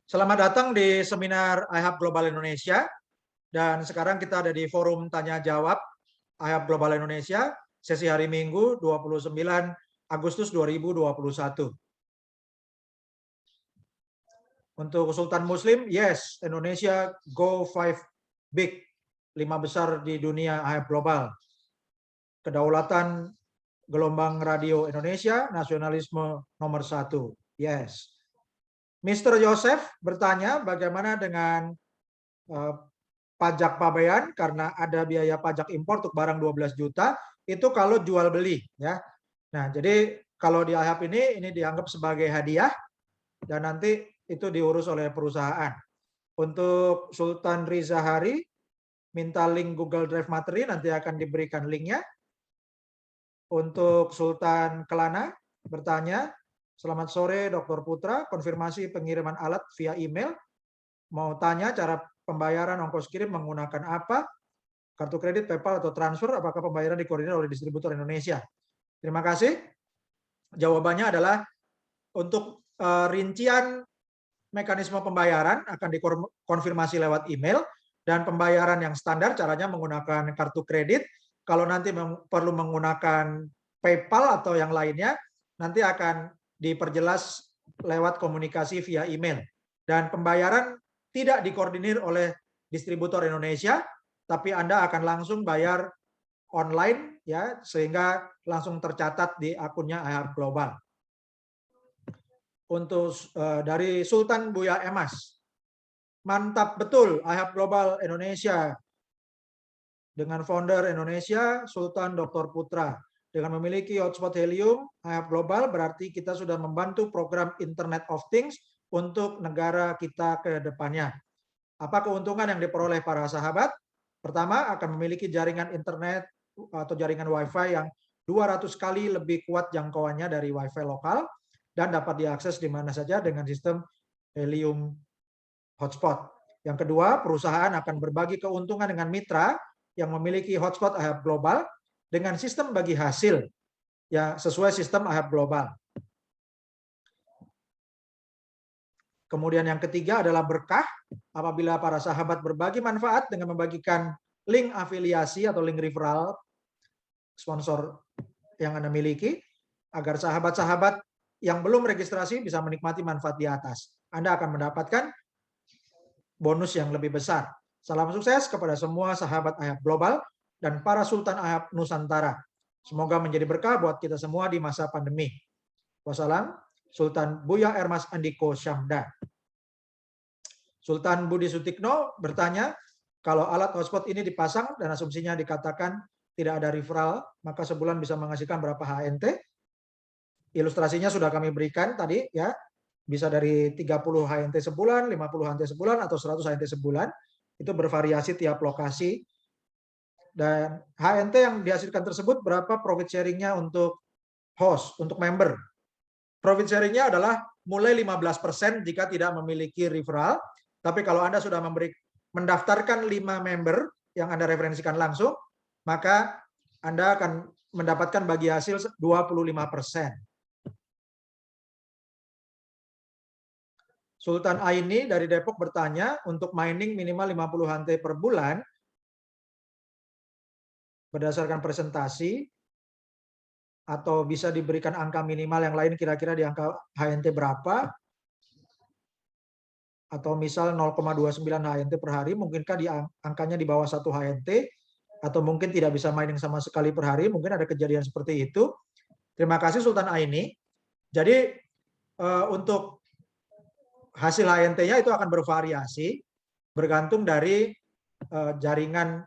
Selamat datang di seminar iHub Global Indonesia. Dan sekarang kita ada di forum tanya jawab iHub Global Indonesia, sesi hari Minggu 29 Agustus 2021. Untuk Sultan Muslim, yes, Indonesia go 5 big, 5 besar di dunia iHub Global. Kedaulatan gelombang radio Indonesia, nasionalisme nomor 1, yes. Mr. Joseph bertanya bagaimana dengan pajak pabean karena ada biaya pajak impor untuk barang 12 juta itu kalau jual beli ya. Nah, jadi kalau di iHub ini dianggap sebagai hadiah dan nanti itu diurus oleh perusahaan. Untuk Sultan Riza Hari minta link Google Drive materi, nanti akan diberikan linknya. Untuk Sultan Kelana bertanya, selamat sore Dr. Putra, konfirmasi pengiriman alat via email. Mau tanya cara pembayaran ongkos kirim menggunakan apa? Kartu kredit, PayPal, atau transfer? Apakah pembayaran dikoordinir oleh distributor Indonesia? Terima kasih. Jawabannya adalah untuk rincian mekanisme pembayaran akan dikonfirmasi lewat email, dan pembayaran yang standar caranya menggunakan kartu kredit. Kalau nanti perlu menggunakan PayPal atau yang lainnya, nanti akan diperjelas lewat komunikasi via email. Dan pembayaran tidak dikoordinir oleh distributor Indonesia, tapi Anda akan langsung bayar online ya, sehingga langsung tercatat di akunnya iHub Global. Untuk dari Sultan Buya Emas, mantap betul iHub Global Indonesia dengan founder Indonesia Sultan Dr. Putra. Dengan memiliki hotspot helium iHub Global berarti kita sudah membantu program Internet of Things untuk negara kita ke depannya. Apa keuntungan yang diperoleh para sahabat? Pertama, akan memiliki jaringan internet atau jaringan WiFi yang 200 kali lebih kuat jangkauannya dari WiFi lokal dan dapat diakses di mana saja dengan sistem helium hotspot. Yang kedua, perusahaan akan berbagi keuntungan dengan mitra yang memiliki hotspot iHub Global dengan sistem bagi hasil ya sesuai sistem iHub Global. Kemudian yang ketiga adalah berkah apabila para sahabat berbagi manfaat dengan membagikan link afiliasi atau link referral sponsor yang Anda miliki, agar sahabat-sahabat yang belum registrasi bisa menikmati manfaat di atas. Anda akan mendapatkan bonus yang lebih besar. Salam sukses kepada semua sahabat iHub Global dan para Sultan iHub Nusantara. Semoga menjadi berkah buat kita semua di masa pandemi. Wassalam. Sultan Buya Ermas Andiko Syamda. Sultan Budi Sutikno bertanya, kalau alat hotspot ini dipasang dan asumsinya dikatakan tidak ada referral, maka sebulan bisa menghasilkan berapa HNT? Ilustrasinya sudah kami berikan tadi ya, bisa dari 30 HNT sebulan, 50 HNT sebulan, atau 100 HNT sebulan. Itu bervariasi tiap lokasi. Dan HNT yang dihasilkan tersebut berapa profit sharing-nya untuk host, untuk member. Profit sharing-nya adalah mulai 15% jika tidak memiliki referral. Tapi kalau Anda sudah mendaftarkan 5 member yang Anda referensikan langsung, maka Anda akan mendapatkan bagi hasil 25%. Sultan Aini dari Depok bertanya, untuk mining minimal 50 HNT per bulan, berdasarkan presentasi, atau bisa diberikan angka minimal yang lain kira-kira di angka HNT berapa, atau misal 0,29 HNT per hari, mungkinkah di angkanya di bawah 1 HNT, atau mungkin tidak bisa mining sama sekali per hari, mungkin ada kejadian seperti itu. Terima kasih Sultan Aini. Jadi untuk hasil HNT-nya itu akan bervariasi bergantung dari jaringan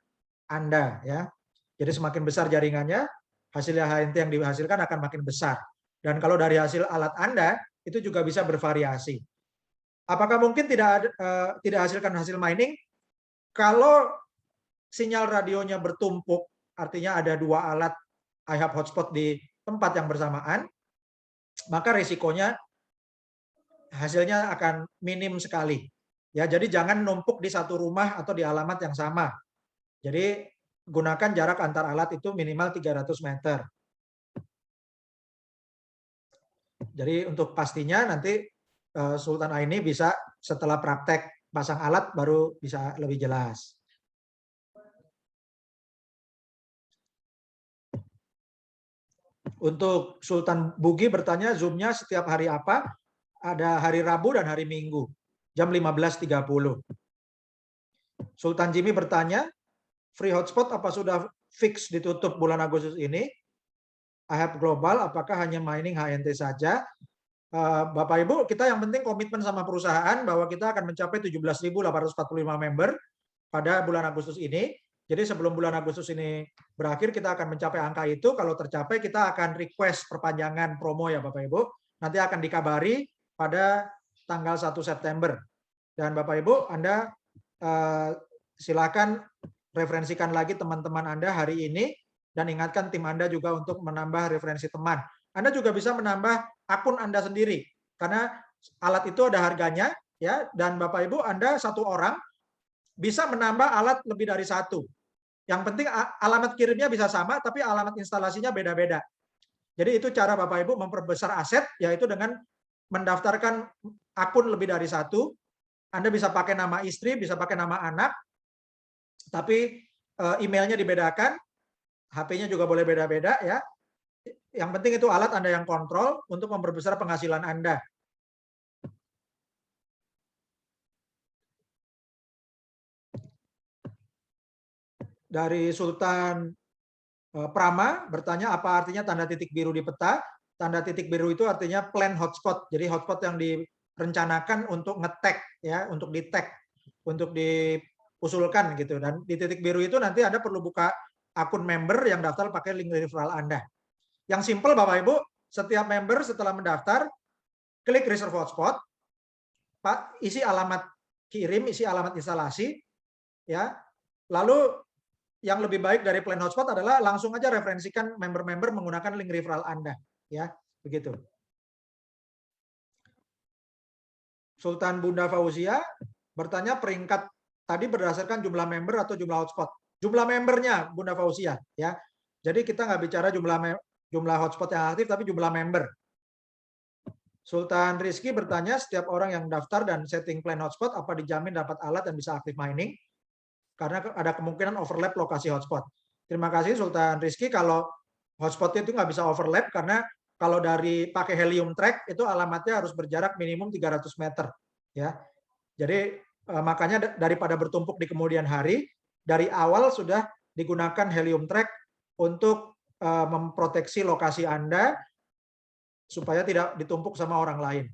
Anda ya. Jadi semakin besar jaringannya, hasil HNT yang dihasilkan akan makin besar. Dan kalau dari hasil alat Anda, itu juga bisa bervariasi. Apakah mungkin tidak hasilkan hasil mining? Kalau sinyal radionya bertumpuk, artinya ada 2 alat iHub hotspot di tempat yang bersamaan, maka risikonya hasilnya akan minim sekali. Ya, jadi jangan numpuk di satu rumah atau di alamat yang sama. Jadi gunakan jarak antar alat itu minimal 300 meter. Jadi untuk pastinya nanti Sultan Aini bisa setelah praktek pasang alat baru bisa lebih jelas. Untuk Sultan Bugi bertanya Zoom-nya setiap hari apa? Ada hari Rabu dan hari Minggu, jam 15.30. Sultan Jimmy bertanya, free hotspot apa sudah fix ditutup bulan Agustus ini? IHAB Global, apakah hanya mining HNT saja? Bapak Ibu, kita yang penting komitmen sama perusahaan bahwa kita akan mencapai 17.845 member pada bulan Agustus ini. Jadi sebelum bulan Agustus ini berakhir, kita akan mencapai angka itu. Kalau tercapai, kita akan request perpanjangan promo ya Bapak Ibu. Nanti akan dikabari pada tanggal 1 September. Dan Bapak Ibu, Anda silakan referensikan lagi teman-teman Anda hari ini, dan ingatkan tim Anda juga untuk menambah referensi teman. Anda juga bisa menambah akun Anda sendiri, karena alat itu ada harganya, ya. Dan Bapak Ibu, Anda satu orang bisa menambah alat lebih dari satu. Yang penting alamat kirimnya bisa sama, tapi alamat instalasinya beda-beda. Jadi itu cara Bapak Ibu memperbesar aset, yaitu dengan mendaftarkan akun lebih dari satu. Anda bisa pakai nama istri, bisa pakai nama anak, tapi emailnya dibedakan, HP-nya juga boleh beda-beda ya. Yang penting itu alat Anda yang kontrol untuk memperbesar penghasilan Anda. Dari Sultan Prama bertanya apa artinya tanda titik biru di peta. Tanda titik biru itu artinya plan hotspot. Jadi hotspot yang direncanakan untuk nge-tag ya, untuk di-tag, untuk diusulkan gitu. Dan di titik biru itu nanti Anda perlu buka akun member yang daftar pakai link referral Anda. Yang simple Bapak Ibu, setiap member setelah mendaftar, klik reserve hotspot, Pak, isi alamat kirim, isi alamat instalasi, ya. Lalu yang lebih baik dari plan hotspot adalah langsung aja referensikan member-member menggunakan link referral Anda, ya, begitu. Sultan Bunda Fauzia bertanya peringkat tadi berdasarkan jumlah member atau jumlah hotspot. Jumlah membernya Bunda Fauzia, ya. Jadi kita nggak bicara jumlah hotspot yang aktif, tapi jumlah member. Sultan Rizky bertanya, setiap orang yang daftar dan setting plan hotspot, apa dijamin dapat alat dan bisa aktif mining? Karena ada kemungkinan overlap lokasi hotspot. Terima kasih Sultan Rizky. Kalau hotspot itu nggak bisa overlap, karena kalau dari pakai helium track, itu alamatnya harus berjarak minimum 300 meter. Ya. Jadi makanya daripada bertumpuk di kemudian hari, dari awal sudah digunakan helium track untuk memproteksi lokasi Anda, supaya tidak ditumpuk sama orang lain.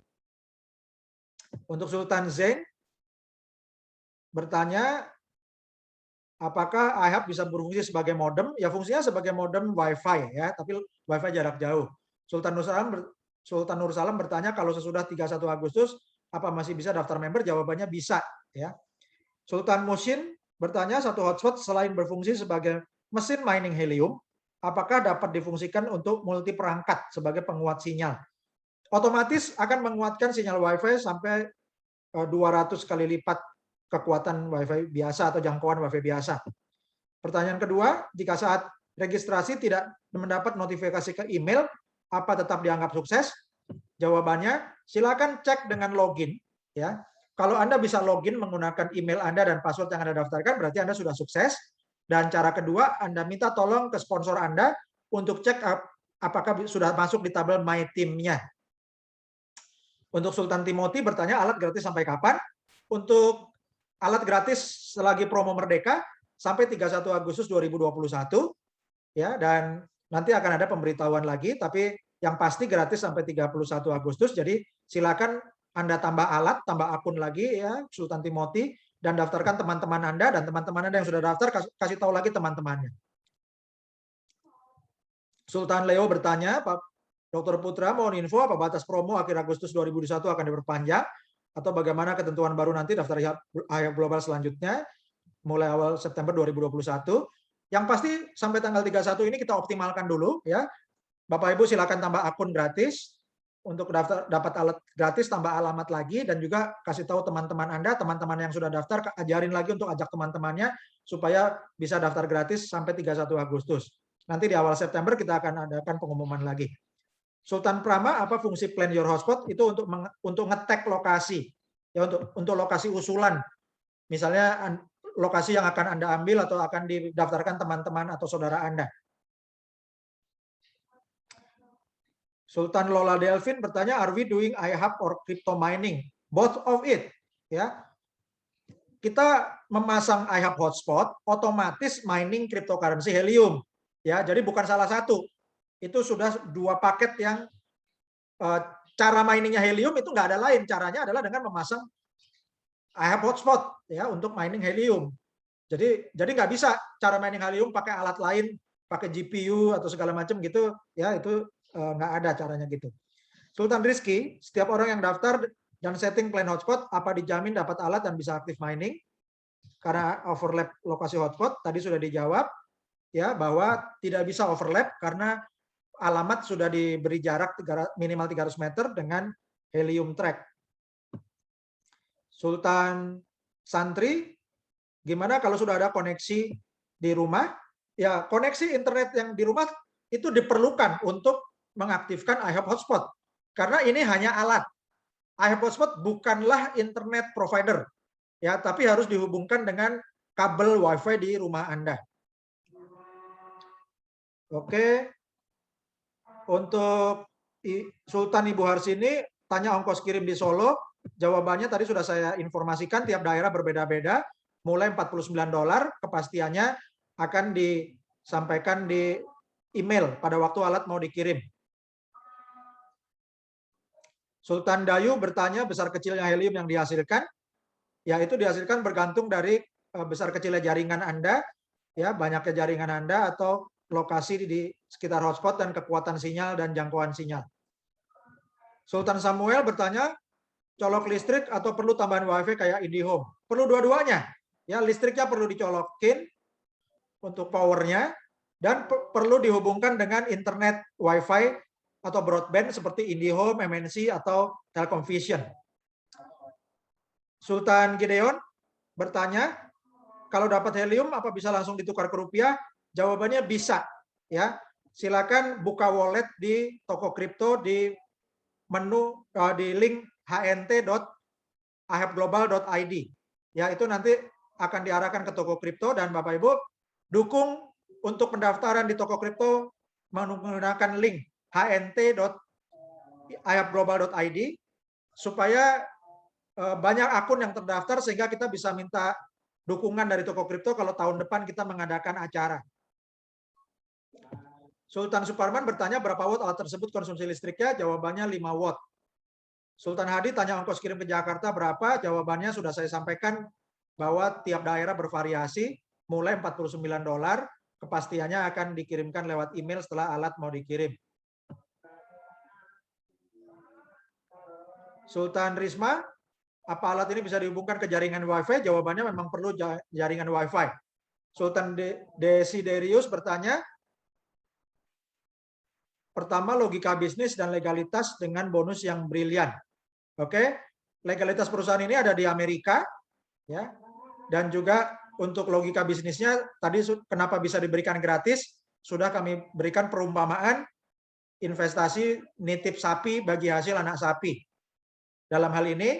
Untuk Sultan Zain bertanya, apakah IHAB bisa berfungsi sebagai modem? Ya fungsinya sebagai modem WiFi ya, tapi WiFi jarak jauh. Sultan Nur Salam bertanya, kalau sesudah 31 Agustus apa masih bisa daftar member? Jawabannya bisa ya. Sultan Musin bertanya, satu hotspot selain berfungsi sebagai mesin mining helium, apakah dapat difungsikan untuk multi perangkat sebagai penguat sinyal? Otomatis akan menguatkan sinyal WiFi sampai 200 kali lipat kekuatan WiFi biasa atau jangkauan WiFi biasa. Pertanyaan kedua, jika saat registrasi tidak mendapat notifikasi ke email, apa tetap dianggap sukses? Jawabannya, silakan cek dengan login. Ya, kalau Anda bisa login menggunakan email Anda dan password yang Anda daftarkan, berarti Anda sudah sukses. Dan cara kedua, Anda minta tolong ke sponsor Anda untuk cek apakah sudah masuk di tabel My Team-nya. Untuk Sultan Timothy bertanya, alat gratis sampai kapan? Untuk alat gratis selagi promo Merdeka sampai 31 Agustus 2021. Ya, dan nanti akan ada pemberitahuan lagi, tapi yang pasti gratis sampai 31 Agustus. Jadi silakan Anda tambah alat, tambah akun lagi ya, Sultan Timothy, dan daftarkan teman-teman Anda, dan teman-teman Anda yang sudah daftar kasih tahu lagi teman-temannya. Sultan Leo bertanya, Pak Dr. Putra mohon info apa batas promo akhir Agustus 2021 akan diperpanjang atau bagaimana ketentuan baru nanti daftar IHAB Global selanjutnya mulai awal September 2021. Yang pasti sampai tanggal 31 ini kita optimalkan dulu ya. Bapak Ibu silakan tambah akun gratis untuk dapat alat gratis, tambah alamat lagi, dan juga kasih tahu teman-teman Anda, teman-teman yang sudah daftar, ajarin lagi untuk ajak teman-temannya supaya bisa daftar gratis sampai 31 Agustus. Nanti di awal September kita akan adakan pengumuman lagi. Sultan Prama, apa fungsi plan your hotspot? Itu untuk nge-tag lokasi, ya untuk lokasi usulan. Misalnya lokasi yang akan Anda ambil atau akan didaftarkan teman-teman atau saudara Anda. Sultan Lola Delvin bertanya, are we doing iHub or crypto mining? Both of it. Ya, kita memasang iHub hotspot, otomatis mining cryptocurrency Helium. Ya, jadi bukan salah satu. Itu sudah dua paket yang cara miningnya Helium itu nggak ada lain. Caranya adalah dengan memasang iHub hotspot ya untuk mining Helium. Jadi nggak bisa cara mining Helium pakai alat lain, pakai GPU atau segala macam gitu. Ya itu nggak ada caranya gitu. Sultan Rizky, setiap orang yang daftar dan setting plan hotspot, apa dijamin dapat alat dan bisa aktif mining? Karena overlap lokasi hotspot, tadi sudah dijawab, ya bahwa tidak bisa overlap karena alamat sudah diberi jarak minimal 300 meter dengan Helium track. Sultan Santri, gimana kalau sudah ada koneksi di rumah? Ya, koneksi internet yang di rumah itu diperlukan untuk mengaktifkan iHub hotspot. Karena ini hanya alat. iHub hotspot bukanlah internet provider, ya, tapi harus dihubungkan dengan kabel WiFi di rumah Anda. Oke, untuk Sultan Ibu Harsini tanya ongkos kirim di Solo. Jawabannya tadi sudah saya informasikan, tiap daerah berbeda-beda. Mulai $49, kepastiannya akan disampaikan di email pada waktu alat mau dikirim. Sultan Dayu bertanya besar kecilnya helium yang dihasilkan, ya itu dihasilkan bergantung dari besar kecilnya jaringan Anda, ya banyaknya jaringan Anda atau lokasi di sekitar hotspot dan kekuatan sinyal dan jangkauan sinyal. Sultan Samuel bertanya, colok listrik atau perlu tambahan WiFi kayak IndiHome? Perlu dua-duanya. Ya, listriknya perlu dicolokin untuk powernya dan perlu dihubungkan dengan internet WiFi atau broadband seperti IndiHome, MNC atau Telkom Vision. Sultan Gideon bertanya, kalau dapat helium apa bisa langsung ditukar ke rupiah? Jawabannya bisa. Ya, silakan buka wallet di toko kripto di menu di link hnt.ahapglobal.id. Ya, itu nanti akan diarahkan ke toko kripto dan Bapak Ibu dukung untuk pendaftaran di toko kripto menggunakan link hnt.ahapglobal.id supaya banyak akun yang terdaftar sehingga kita bisa minta dukungan dari toko kripto kalau tahun depan kita mengadakan acara. Sultan Suparman bertanya berapa watt alat tersebut konsumsi listriknya, jawabannya 5 watt. Sultan Hadi tanya ongkos kirim ke Jakarta berapa, jawabannya sudah saya sampaikan bahwa tiap daerah bervariasi, mulai $49, kepastiannya akan dikirimkan lewat email setelah alat mau dikirim. Sultan Risma, apa alat ini bisa dihubungkan ke jaringan WiFi? Jawabannya memang perlu jaringan WiFi. Sultan Desiderius bertanya, pertama logika bisnis dan legalitas dengan bonus yang brilian. Oke, legalitas perusahaan ini ada di Amerika, ya, dan juga untuk logika bisnisnya tadi kenapa bisa diberikan gratis? Sudah kami berikan perumpamaan investasi nitip sapi bagi hasil anak sapi. Dalam hal ini,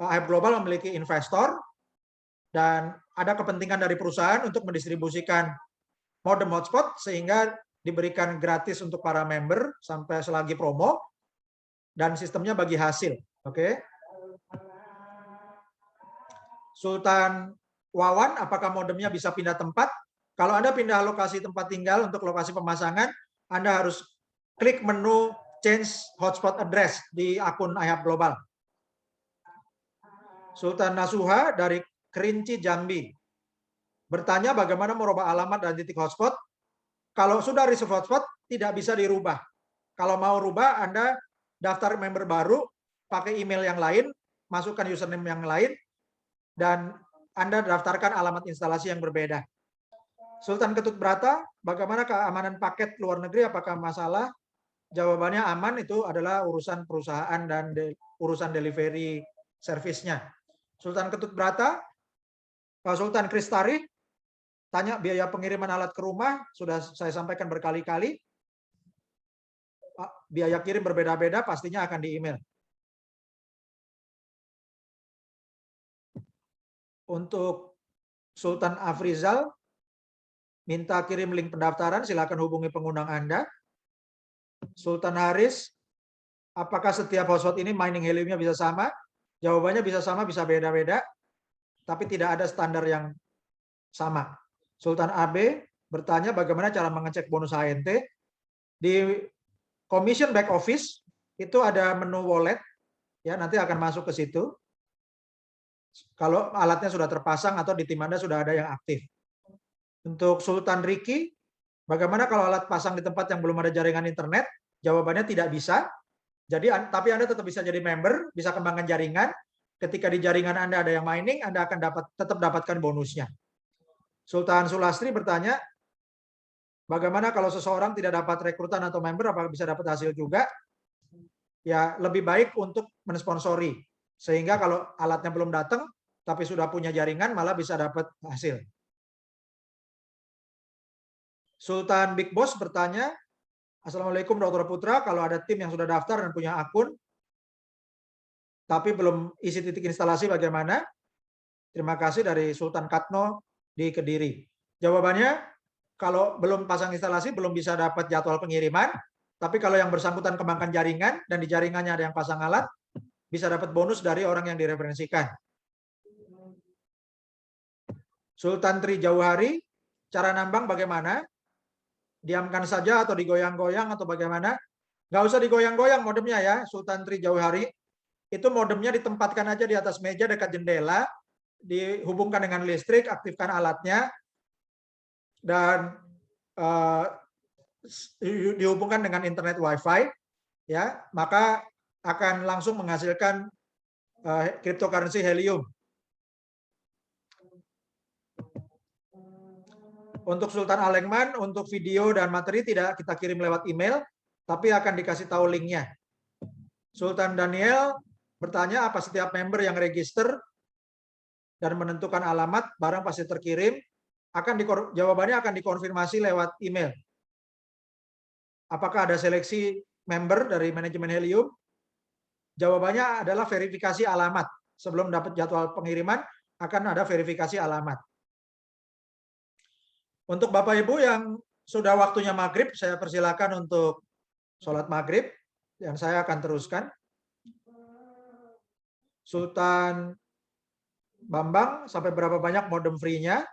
ahap global memiliki investor dan ada kepentingan dari perusahaan untuk mendistribusikan modem hotspot sehingga diberikan gratis untuk para member sampai selagi promo dan sistemnya bagi hasil. Oke. Sultan Wawan, apakah modemnya bisa pindah tempat? Kalau Anda pindah lokasi tempat tinggal untuk lokasi pemasangan, Anda harus klik menu change hotspot address di akun iHub Global. Sultan Nasuha dari Kerinci Jambi bertanya bagaimana merubah alamat dan titik hotspot. Kalau sudah reserve hotspot tidak bisa dirubah. Kalau mau rubah, Anda daftar member baru, pakai email yang lain, masukkan username yang lain, dan Anda daftarkan alamat instalasi yang berbeda. Sultan Ketut Brata, bagaimana keamanan paket luar negeri? Apakah masalah? Jawabannya aman, itu adalah urusan perusahaan dan urusan delivery service-nya. Sultan Ketut Brata, Sultan Kristari, tanya biaya pengiriman alat ke rumah, sudah saya sampaikan berkali-kali. biaya kirim berbeda-beda, pastinya akan di email. Untuk Sultan Afrizal, minta kirim link pendaftaran, silakan hubungi pengundang Anda. Sultan Haris, apakah setiap hotspot ini mining heliumnya bisa sama? Jawabannya bisa sama, bisa beda-beda, tapi tidak ada standar yang sama. Sultan AB bertanya bagaimana cara mengecek bonus HNT. Di Commission Back Office itu ada menu wallet, ya nanti akan masuk ke situ. Kalau alatnya sudah terpasang atau di tim Anda sudah ada yang aktif. Untuk Sultan Riki, bagaimana kalau alat pasang di tempat yang belum ada jaringan internet? Jawabannya tidak bisa. Jadi, tapi Anda tetap bisa jadi member, bisa kembangkan jaringan. Ketika di jaringan Anda ada yang mining, Anda akan tetap dapatkan bonusnya. Sultan Sulastri bertanya, bagaimana kalau seseorang tidak dapat rekrutan atau member, apakah bisa dapat hasil juga? Ya, lebih baik untuk mensponsori. Sehingga kalau alatnya belum datang, tapi sudah punya jaringan, malah bisa dapat hasil. Sultan Big Boss bertanya, Assalamualaikum Dr. Putra, kalau ada tim yang sudah daftar dan punya akun, tapi belum isi titik instalasi bagaimana? Terima kasih dari Sultan Katno di Kediri. Jawabannya, kalau belum pasang instalasi, belum bisa dapat jadwal pengiriman, tapi kalau yang bersangkutan kembangkan jaringan, dan di jaringannya ada yang pasang alat, bisa dapat bonus dari orang yang direferensikan. Sultan Tri Jauhari, cara nambang bagaimana? Diamkan saja atau digoyang-goyang atau bagaimana? Nggak usah digoyang-goyang modemnya ya, Sultan Tri Jauhari. Itu modemnya ditempatkan aja di atas meja dekat jendela, dihubungkan dengan listrik, aktifkan alatnya, dan dihubungkan dengan internet Wi-Fi, ya, maka akan langsung menghasilkan cryptocurrency helium. Untuk Sultan Alengman, untuk video dan materi tidak kita kirim lewat email, tapi akan dikasih tahu linknya. Sultan Daniel bertanya, apa setiap member yang register dan menentukan alamat, barang pasti terkirim? Jawabannya akan dikonfirmasi lewat email. Apakah ada seleksi member dari manajemen helium? Jawabannya adalah verifikasi alamat. Sebelum dapat jadwal pengiriman, akan ada verifikasi alamat. Untuk Bapak Ibu yang sudah waktunya maghrib, saya persilakan untuk sholat maghrib, dan saya akan teruskan. Sultan Bambang, sampai berapa banyak modem free-nya?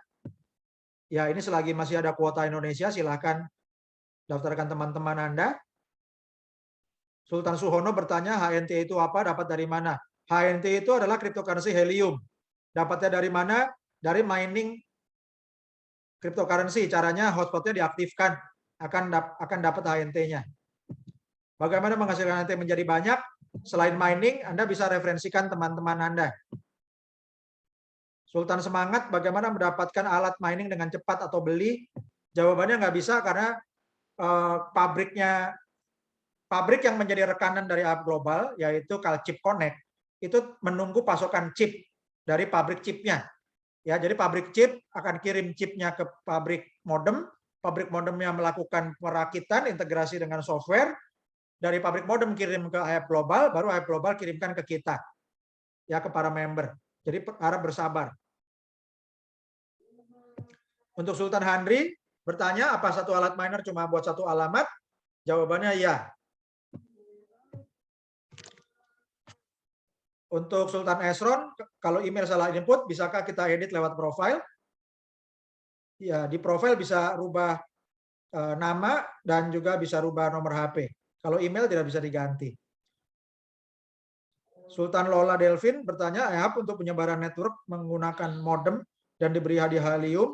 Ya, ini selagi masih ada kuota Indonesia, silakan daftarkan teman-teman Anda. Sultan Suhono bertanya, HNT itu apa? Dapat dari mana? HNT itu adalah cryptocurrency helium. Dapatnya dari mana? Dari mining cryptocurrency. Caranya hotspotnya diaktifkan, akan dapat HNT-nya. Bagaimana menghasilkan HNT menjadi banyak? Selain mining, Anda bisa referensikan teman-teman Anda. Sultan Semangat, bagaimana mendapatkan alat mining dengan cepat atau beli? Jawabannya nggak bisa karena pabrik yang menjadi rekanan dari AHEP Global, yaitu Calchip Connect, itu menunggu pasokan chip dari pabrik chipnya. Ya, jadi pabrik chip akan kirim chipnya ke pabrik modemnya melakukan perakitan, integrasi dengan software, dari pabrik modem kirim ke AHEP Global, baru AHEP Global kirimkan ke kita, ya, ke para member. Jadi harap bersabar. Untuk Sultan Handri bertanya, apa satu alat miner cuma buat satu alamat? Jawabannya ya. Untuk Sultan Esron, kalau email salah input, bisakah kita edit lewat profile? Ya, di profile bisa rubah nama dan juga bisa rubah nomor HP. Kalau email tidak bisa diganti. Sultan Lola Delvin bertanya, AHEP untuk penyebaran network menggunakan modem dan diberi hadiah helium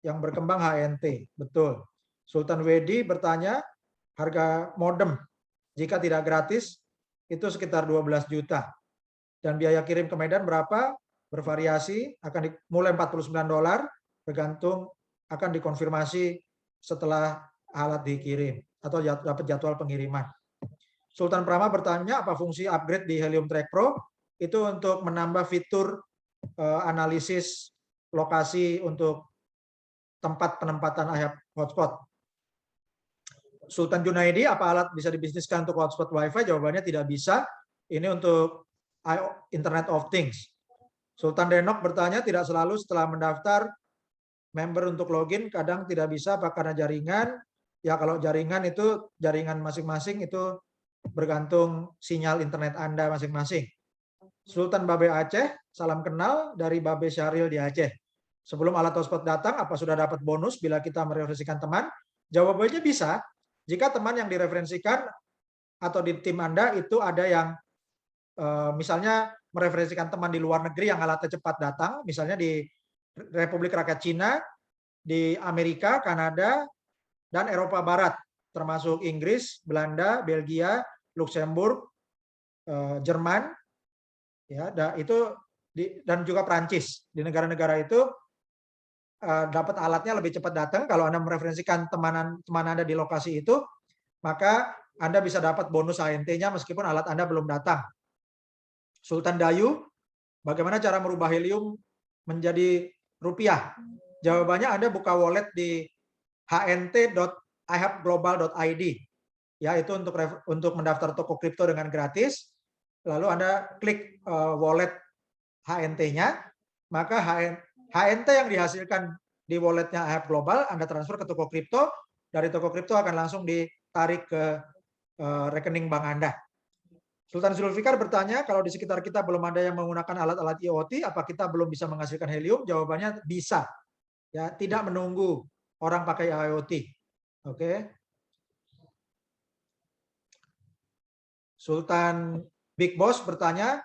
yang berkembang HNT. Betul. Sultan Wedi bertanya, harga modem jika tidak gratis itu sekitar 12 juta. Dan biaya kirim ke Medan berapa? Bervariasi, akan mulai $49, tergantung, akan dikonfirmasi setelah alat dikirim atau dapat jadwal pengiriman. Sultan Prama bertanya, apa fungsi upgrade di Helium Track Pro? Itu untuk menambah fitur analisis lokasi untuk tempat penempatan AHEP hotspot. Sultan Junaidi, apa alat bisa dibisniskan untuk hotspot Wi-Fi? Jawabannya tidak bisa. Ini untuk Internet of Things. Sultan Denok bertanya, tidak selalu setelah mendaftar member untuk login, kadang tidak bisa apa karena jaringan. Ya kalau jaringan itu, jaringan masing-masing itu bergantung sinyal internet Anda masing-masing. Sultan Babe Aceh, salam kenal dari Babe Syahril di Aceh. Sebelum alat hotspot datang, apa sudah dapat bonus bila kita mereferensikan teman? Jawabannya bisa. Jika teman yang direferensikan atau di tim Anda itu ada yang misalnya mereferensikan teman di luar negeri yang alatnya cepat datang, misalnya di Republik Rakyat Cina, di Amerika, Kanada, dan Eropa Barat, termasuk Inggris, Belanda, Belgia, Luxembourg, Jerman, ya, dan juga Prancis. Di negara-negara itu dapat alatnya lebih cepat datang. Kalau Anda mereferensikan teman Anda di lokasi itu, maka Anda bisa dapat bonus HNT-nya meskipun alat Anda belum datang. Sultan Dayu, bagaimana cara merubah helium menjadi rupiah? Jawabannya Anda buka wallet di hnt.ihabglobal.id. Ya, itu untuk mendaftar toko kripto dengan gratis. Lalu Anda klik wallet HNT-nya, maka HNT yang dihasilkan di walletnya IHAB Global, Anda transfer ke toko kripto, dari toko kripto akan langsung ditarik ke rekening bank Anda. Sultan Zulfikar bertanya, kalau di sekitar kita belum ada yang menggunakan alat-alat IoT, apa kita belum bisa menghasilkan helium? Jawabannya bisa. Ya, tidak menunggu orang pakai IoT. Oke. Sultan Big Boss bertanya,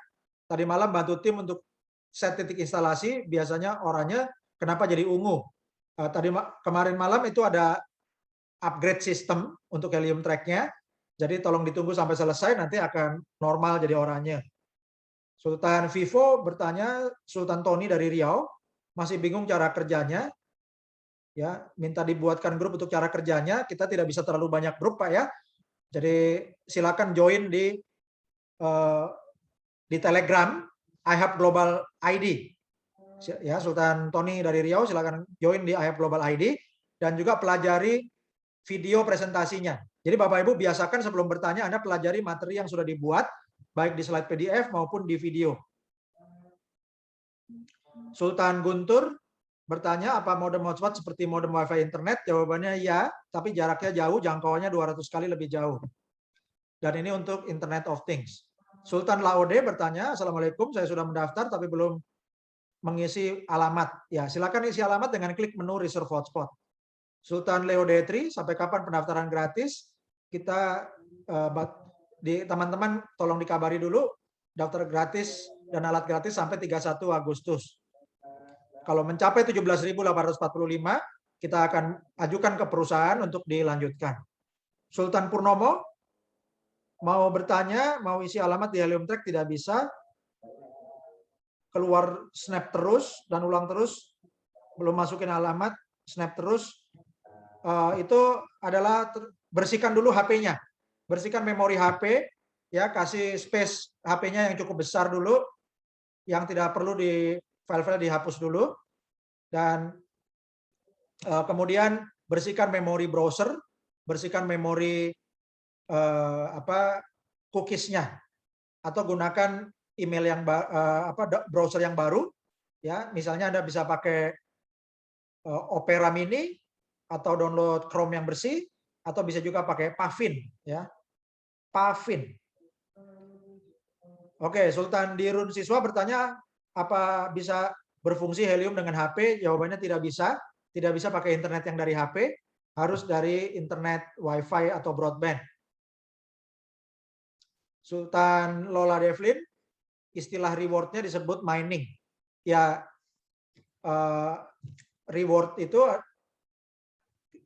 tadi malam bantu tim untuk set titik instalasi, biasanya oranye kenapa jadi ungu? Kemarin malam itu ada upgrade sistem untuk helium track-nya, jadi tolong ditunggu sampai selesai, nanti akan normal jadi oranye. Sultan Vivo bertanya, Sultan Tony dari Riau, masih bingung cara kerjanya, ya minta dibuatkan grup untuk cara kerjanya, kita tidak bisa terlalu banyak grup Pak ya, jadi silakan join di Telegram IHAB Global ID. Ya, Sultan Tony dari Riau silakan join di IHAB Global ID dan juga pelajari video presentasinya. Jadi Bapak Ibu biasakan sebelum bertanya Anda pelajari materi yang sudah dibuat baik di slide PDF maupun di video. Sultan Guntur bertanya apa modem hotspot seperti modem WiFi internet? Jawabannya ya, tapi jaraknya jauh, jangkauannya 200 kali lebih jauh. Dan ini untuk Internet of Things. Sultan Laode bertanya, Assalamualaikum, saya sudah mendaftar tapi belum mengisi alamat. Ya, silakan isi alamat dengan klik menu Reserve Hotspot. Sultan Leo Detri, sampai kapan pendaftaran gratis? Kita teman-teman tolong dikabari dulu daftar gratis dan alat gratis sampai 31 Agustus. Kalau mencapai 17.845, kita akan ajukan ke perusahaan untuk dilanjutkan. Sultan Purnomo mau bertanya, mau isi alamat di Helium Track tidak bisa. Keluar snap terus dan ulang terus, belum masukin alamat, snap terus. Itu adalah bersihkan dulu HP-nya, bersihkan memori HP, ya kasih space HP-nya yang cukup besar dulu, yang tidak perlu di file-file dihapus dulu, dan kemudian bersihkan memori browser, bersihkan memori cookies-nya, atau gunakan email yang browser yang baru, ya misalnya Anda bisa pakai Opera Mini atau download Chrome yang bersih, atau bisa juga pakai Pavin, ya Pavin. Oke, Sultan Dirun Siswa bertanya apa bisa berfungsi Helium dengan HP? Jawabannya tidak bisa pakai internet yang dari HP, harus dari internet Wi-Fi atau broadband. Sultan Lola Devlin, istilah rewardnya disebut mining. Ya, reward itu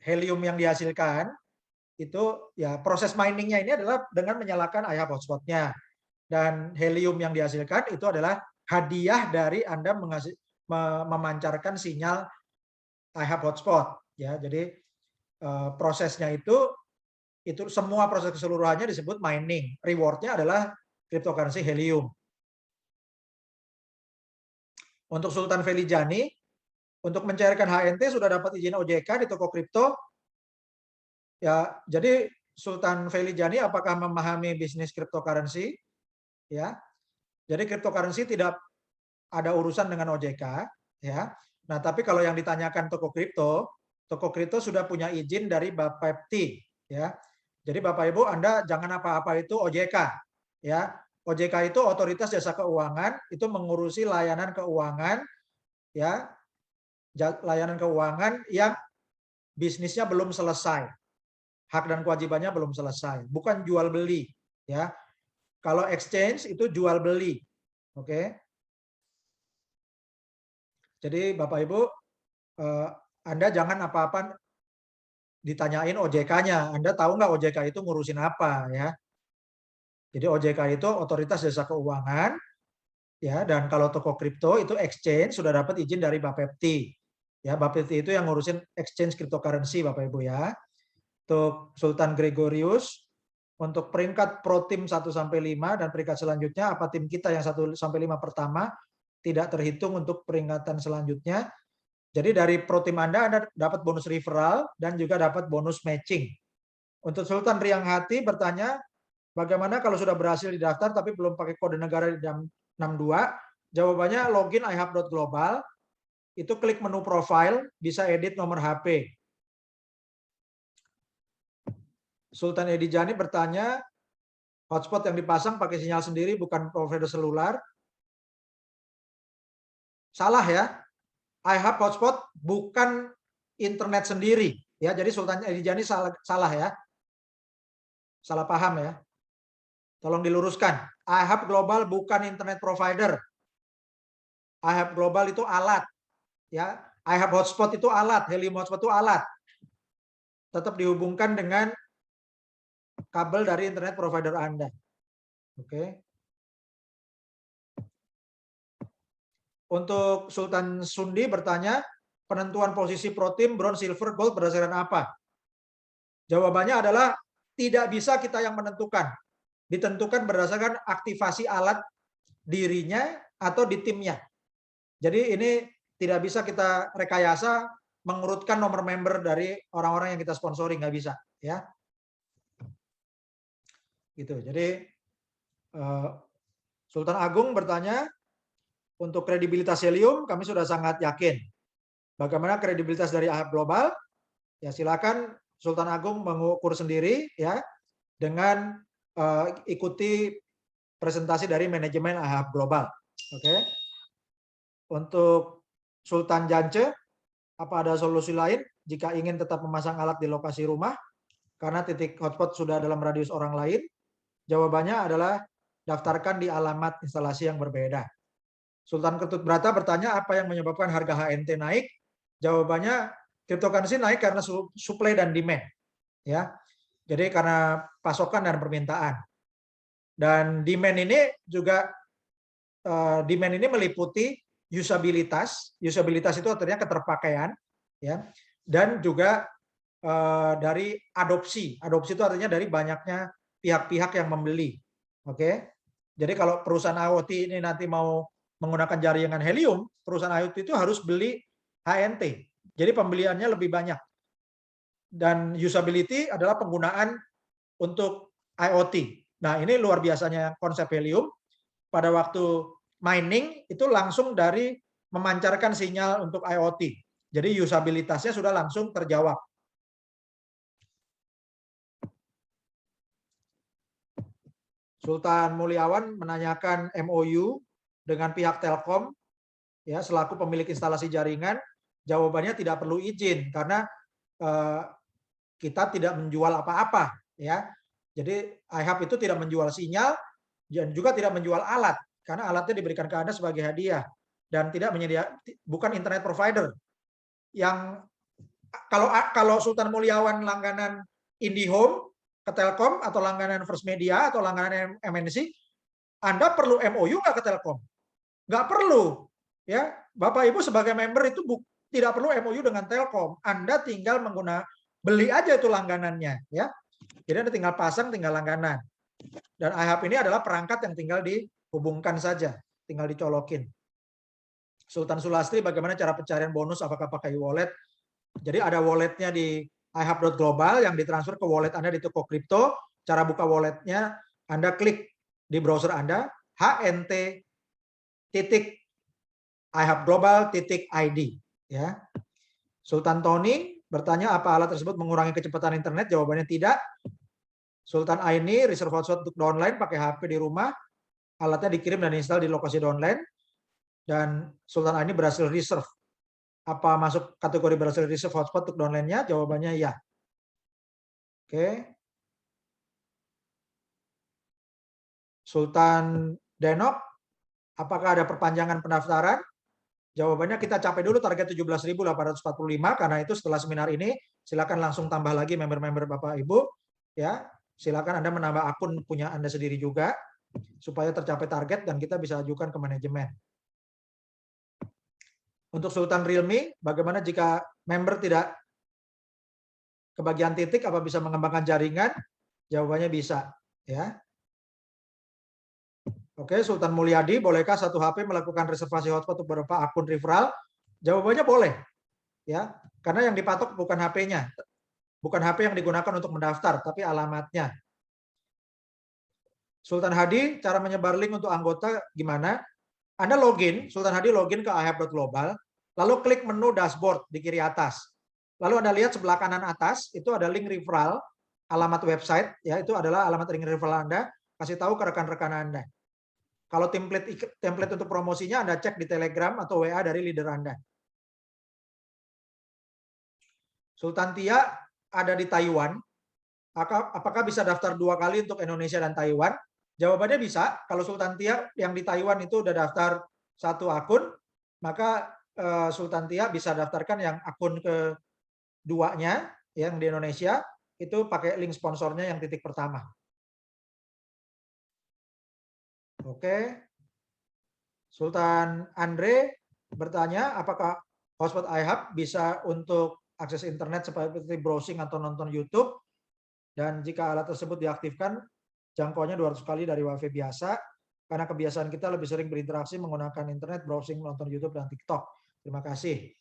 helium yang dihasilkan, itu ya proses miningnya ini adalah dengan menyalakan IHAB hotspotnya. Dan helium yang dihasilkan itu adalah hadiah dari Anda memancarkan sinyal IHAB hotspot. Ya, jadi prosesnya itu semua proses keseluruhannya disebut mining. Rewardnya adalah cryptocurrency helium. Untuk Sultan Felijani, untuk mencairkan HNT sudah dapat izin OJK di toko kripto. Ya, jadi Sultan Feilijani apakah memahami bisnis cryptocurrency? Ya, jadi cryptocurrency tidak ada urusan dengan OJK, ya. Nah, tapi kalau yang ditanyakan toko kripto sudah punya izin dari Bapepti, ya. Jadi Bapak Ibu, Anda jangan apa-apa itu OJK, ya. OJK itu Otoritas Jasa Keuangan, itu mengurusi layanan keuangan, ya, layanan keuangan yang bisnisnya belum selesai, hak dan kewajibannya belum selesai, bukan jual beli, ya. Kalau exchange itu jual beli, oke. Jadi Bapak Ibu, Anda jangan apa-apa ditanyain OJK-nya. Anda tahu nggak OJK itu ngurusin apa, ya? Jadi OJK itu Otoritas Jasa Keuangan, ya. Dan kalau toko kripto itu exchange sudah dapat izin dari Bapepti, ya. Bapepti itu yang ngurusin exchange cryptocurrency, Bapak Ibu, ya. Untuk Sultan Gregorius, untuk peringkat pro tim 1 sampai 5 dan peringkat selanjutnya apa tim kita yang 1 sampai 5 pertama tidak terhitung untuk peringkatan selanjutnya. Jadi dari pro tim Anda dapat bonus referral dan juga dapat bonus matching. Untuk Sultan Riang Hati bertanya, bagaimana kalau sudah berhasil didaftar tapi belum pakai kode negara di 62? Jawabannya login ihub.global, itu klik menu profile, bisa edit nomor HP. Sultan Edi Jani bertanya, hotspot yang dipasang pakai sinyal sendiri bukan provider selular. Salah ya. iHub hotspot bukan internet sendiri, ya. Jadi Sultan Edi Jani salah ya. Salah paham ya. Tolong diluruskan. iHub Global bukan internet provider. iHub Global itu alat, ya. iHub hotspot itu alat, Helium hotspot itu alat. Tetap dihubungkan dengan kabel dari internet provider Anda. Oke. Untuk Sultan Sundi bertanya, penentuan posisi pro tim, bronze, silver, gold berdasarkan apa? Jawabannya adalah tidak bisa kita yang menentukan. Ditentukan berdasarkan aktivasi alat dirinya atau di timnya. Jadi ini tidak bisa kita rekayasa mengurutkan nomor member dari orang-orang yang kita sponsori, nggak bisa, ya. Gitu. Jadi Sultan Agung bertanya, untuk kredibilitas Helium kami sudah sangat yakin. Bagaimana kredibilitas dari iHub Global? Ya silakan Sultan Agung mengukur sendiri, ya, dengan ikuti presentasi dari manajemen iHub Global. Oke. Untuk Sultan Jance, apa ada solusi lain jika ingin tetap memasang alat di lokasi rumah karena titik hotspot sudah dalam radius orang lain? Jawabannya adalah daftarkan di alamat instalasi yang berbeda. Sultan Ketut Brata bertanya apa yang menyebabkan harga HNT naik? Jawabannya cryptocurrency naik karena supply dan demand, ya. Jadi karena pasokan dan permintaan. Dan demand ini juga meliputi usabilitas. Usabilitas itu artinya keterpakaian, ya. Dan juga dari adopsi. Adopsi itu artinya dari banyaknya pihak-pihak yang membeli. Oke. Jadi kalau perusahaan IoT ini nanti mau menggunakan jaringan Helium, perusahaan IoT itu harus beli HNT. Jadi pembeliannya lebih banyak. Dan usability adalah penggunaan untuk IoT. Nah, ini luar biasanya konsep Helium. Pada waktu mining itu langsung dari memancarkan sinyal untuk IoT. Jadi usabilitasnya sudah langsung terjawab. Sultan Mulyawan menanyakan MOU dengan pihak Telkom, ya, selaku pemilik instalasi jaringan. Jawabannya tidak perlu izin karena kita tidak menjual apa-apa, ya. Jadi iHub itu tidak menjual sinyal dan juga tidak menjual alat karena alatnya diberikan ke Anda sebagai hadiah dan tidak bukan internet provider. Yang kalau Sultan Mulyawan langganan IndiHome ke Telkom atau langganan First Media atau langganan MNC, Anda perlu MOU nggak ke Telkom? Nggak perlu, ya. Bapak Ibu sebagai member itu tidak perlu MOU dengan Telkom. Anda tinggal beli aja itu langganannya, ya. Jadi Anda tinggal pasang, tinggal langganan. Dan iHub ini adalah perangkat yang tinggal dihubungkan saja, tinggal dicolokin. Sultan Sulastri, bagaimana cara pencarian bonus? Apakah pakai wallet? Jadi ada walletnya di ihub.global yang ditransfer ke wallet Anda di toko kripto. Cara buka walletnya, Anda klik di browser Anda, hnt.ihubglobal.id. Ya. Sultan Tony bertanya, apa alat tersebut mengurangi kecepatan internet? Jawabannya tidak. Sultan Aini, reserve hotspot untuk downline pakai HP di rumah. Alatnya dikirim dan install di lokasi downline. Dan Sultan Aini berhasil reserve. Apa masuk kategori berhasil reserve hotspot untuk downline-nya? Jawabannya ya. Oke. Sultan Denok, apakah ada perpanjangan pendaftaran? Jawabannya kita capai dulu target 17.845, karena itu setelah seminar ini silakan langsung tambah lagi member-member Bapak Ibu, ya. Silakan Anda menambah akun punya Anda sendiri juga supaya tercapai target dan kita bisa ajukan ke manajemen. Untuk Sultan Realme, bagaimana jika member tidak kebagian titik, apa bisa mengembangkan jaringan? Jawabannya bisa, ya. Oke, Sultan Mulyadi, bolehkah satu HP melakukan reservasi hotspot untuk beberapa akun referral? Jawabannya boleh, ya, karena yang dipatok bukan HP-nya, bukan HP yang digunakan untuk mendaftar, tapi alamatnya. Sultan Hadi, cara menyebar link untuk anggota gimana? Anda login, Sultan Hadi login ke ihub.global, lalu klik menu dashboard di kiri atas. Lalu Anda lihat sebelah kanan atas, itu ada link referral, alamat website, ya, itu adalah alamat link referral Anda, kasih tahu ke rekan-rekan Anda. Kalau template untuk promosinya Anda cek di Telegram atau WA dari leader Anda. Sultan Tia ada di Taiwan. Apakah bisa daftar 2 kali untuk Indonesia dan Taiwan? Jawabannya bisa. Kalau Sultan Tia yang di Taiwan itu udah daftar 1 akun, maka Sultan Tia bisa daftarkan yang akun keduanya yang di Indonesia itu pakai link sponsornya yang titik pertama. Oke. Sultan Andre bertanya, apakah hotspot iHub bisa untuk akses internet seperti browsing atau nonton YouTube? Dan jika alat tersebut diaktifkan, jangkauannya 200 kali dari WiFi biasa, karena kebiasaan kita lebih sering berinteraksi menggunakan internet, browsing, nonton YouTube, dan TikTok. Terima kasih.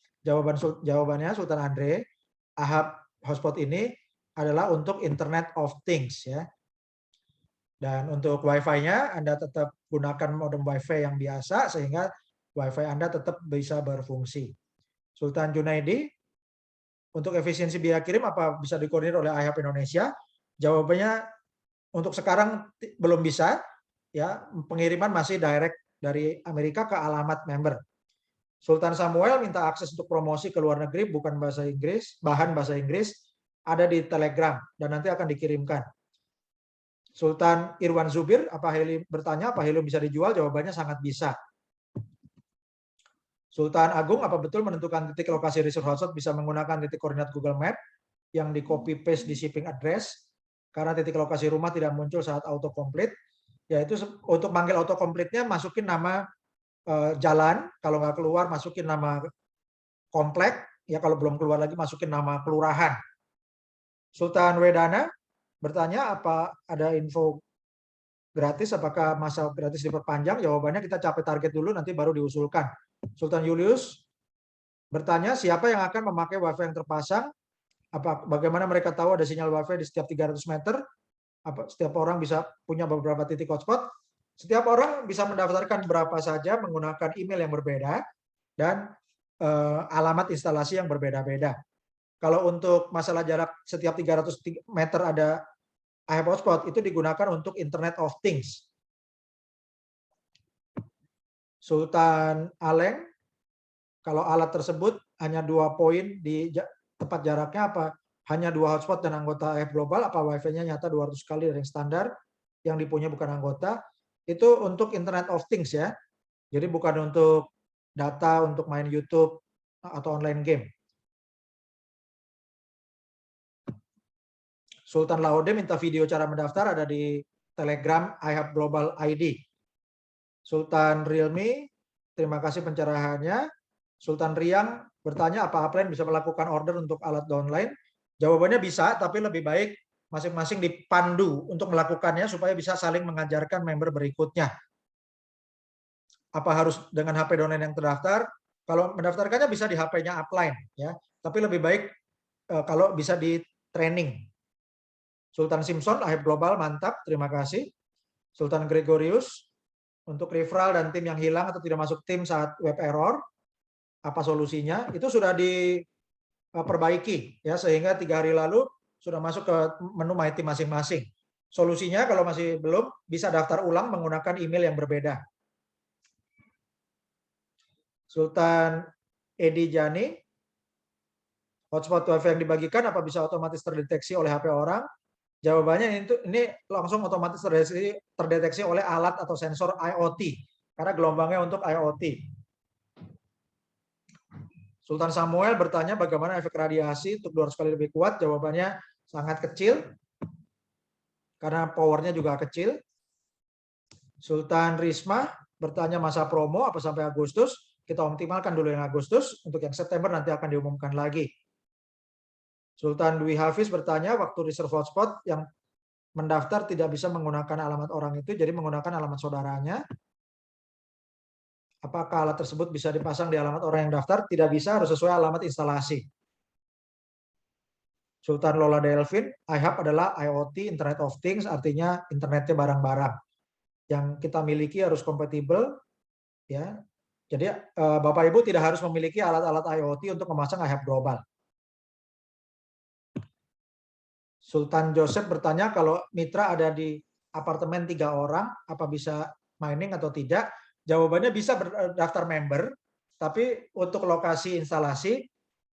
Jawabannya Sultan Andre, iHub hotspot ini adalah untuk Internet of Things, ya. Dan untuk Wi-Fi-nya Anda tetap gunakan modem Wi-Fi yang biasa sehingga Wi-Fi Anda tetap bisa berfungsi. Sultan Junaidi, untuk efisiensi biaya kirim apa bisa dikoordinir oleh iHub Indonesia? Jawabannya untuk sekarang belum bisa, ya. Pengiriman masih direct dari Amerika ke alamat member. Sultan Samuel minta akses untuk promosi ke luar negeri bukan bahasa Inggris, bahan bahasa Inggris, ada di Telegram dan nanti akan dikirimkan. Sultan Irwan Zubir, apa Heli bertanya, apa Helium bisa dijual? Jawabannya sangat bisa. Sultan Agung, apa betul menentukan titik lokasi reserve hotspot bisa menggunakan titik koordinat Google Map yang di copy paste di shipping address karena titik lokasi rumah tidak muncul saat autocomplete? Yaitu untuk manggil autocomplete-nya masukin nama jalan, kalau nggak keluar masukin nama komplek, ya kalau belum keluar lagi masukin nama kelurahan. Sultan Wedana bertanya, apa ada info gratis, apakah masa gratis diperpanjang? Jawabannya kita capai target dulu, nanti baru diusulkan. Sultan Julius bertanya, siapa yang akan memakai WiFi yang terpasang? Bagaimana mereka tahu ada sinyal WiFi di setiap 300 meter? Setiap orang bisa punya beberapa titik hotspot? Setiap orang bisa mendaftarkan berapa saja menggunakan email yang berbeda dan alamat instalasi yang berbeda-beda. Kalau untuk masalah jarak setiap 300 meter ada iHub hotspot, itu digunakan untuk Internet of Things. Sultan Aleng, kalau alat tersebut hanya 2 poin di tempat jaraknya, apa hanya 2 hotspot dan anggota iHub Global, apa WiFi-nya nyata 200 kali dari yang standar, yang dipunya bukan anggota? Itu untuk Internet of Things, ya. Jadi bukan untuk data untuk main YouTube atau online game. Sultan Laude minta video cara mendaftar, ada di Telegram iHub Global ID. Sultan Realme, terima kasih pencerahannya. Sultan Riang bertanya, apa upline bisa melakukan order untuk alat downline? Jawabannya bisa, tapi lebih baik masing-masing dipandu untuk melakukannya supaya bisa saling mengajarkan member berikutnya. Apa harus dengan HP downline yang terdaftar? Kalau mendaftarkannya bisa di HP-nya upline, ya. Tapi lebih baik kalau bisa di training. Sultan Simpson, IHAB Global, mantap, terima kasih. Sultan Gregorius, untuk referral dan tim yang hilang atau tidak masuk tim saat web error, apa solusinya? Itu sudah diperbaiki, ya, sehingga 3 hari lalu sudah masuk ke menu My Team masing-masing. Solusinya kalau masih belum, bisa daftar ulang menggunakan email yang berbeda. Sultan Edi Jani, hotspot WiFi yang dibagikan apa bisa otomatis terdeteksi oleh HP orang? Jawabannya ini langsung otomatis terdeteksi oleh alat atau sensor IoT, karena gelombangnya untuk IoT. Sultan Samuel bertanya bagaimana efek radiasi untuk 200 kali lebih kuat? Jawabannya sangat kecil, karena powernya juga kecil. Sultan Risma bertanya masa promo apa sampai Agustus? Kita optimalkan dulu yang Agustus, untuk yang September nanti akan diumumkan lagi. Sultan Dwi Hafiz bertanya, waktu reserve hotspot yang mendaftar tidak bisa menggunakan alamat orang itu, jadi menggunakan alamat saudaranya. Apakah alat tersebut bisa dipasang di alamat orang yang daftar? Tidak bisa, harus sesuai alamat instalasi. Sultan Lola Delvin, IHAB adalah IoT, Internet of Things, artinya internetnya barang-barang. Yang kita miliki harus kompatibel, ya. Jadi Bapak Ibu tidak harus memiliki alat-alat IoT untuk memasang IHAB global. Sultan Joseph bertanya, kalau mitra ada di apartemen 3 orang, apa bisa mining atau tidak? Jawabannya bisa berdaftar member, tapi untuk lokasi instalasi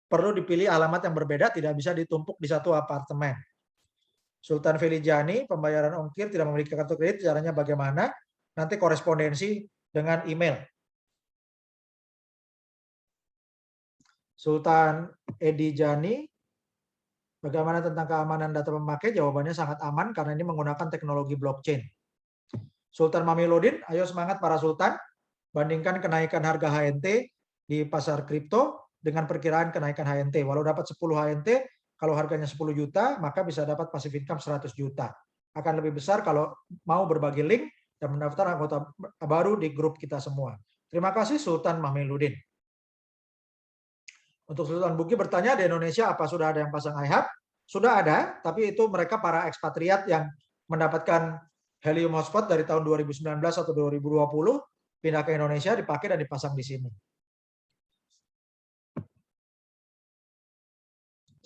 perlu dipilih alamat yang berbeda, tidak bisa ditumpuk di satu apartemen. Sultan Feligiani, pembayaran ongkir tidak memiliki kartu kredit, caranya bagaimana? Nanti korespondensi dengan email. Sultan Edi Jani, bagaimana tentang keamanan data pemakai? Jawabannya sangat aman karena ini menggunakan teknologi blockchain. Sultan Mamiludin, ayo semangat para sultan, bandingkan kenaikan harga HNT di pasar kripto dengan perkiraan kenaikan HNT. Walau dapat 10 HNT, kalau harganya 10 juta, maka bisa dapat passive income 100 juta. Akan lebih besar kalau mau berbagi link dan mendaftar anggota baru di grup kita semua. Terima kasih Sultan Mamiludin. Untuk Sultan Buki bertanya, di Indonesia apa sudah ada yang pasang IHAB? Sudah ada, tapi itu mereka para ekspatriat yang mendapatkan Helium Hotspot dari tahun 2019 atau 2020, pindah ke Indonesia, dipakai dan dipasang di sini.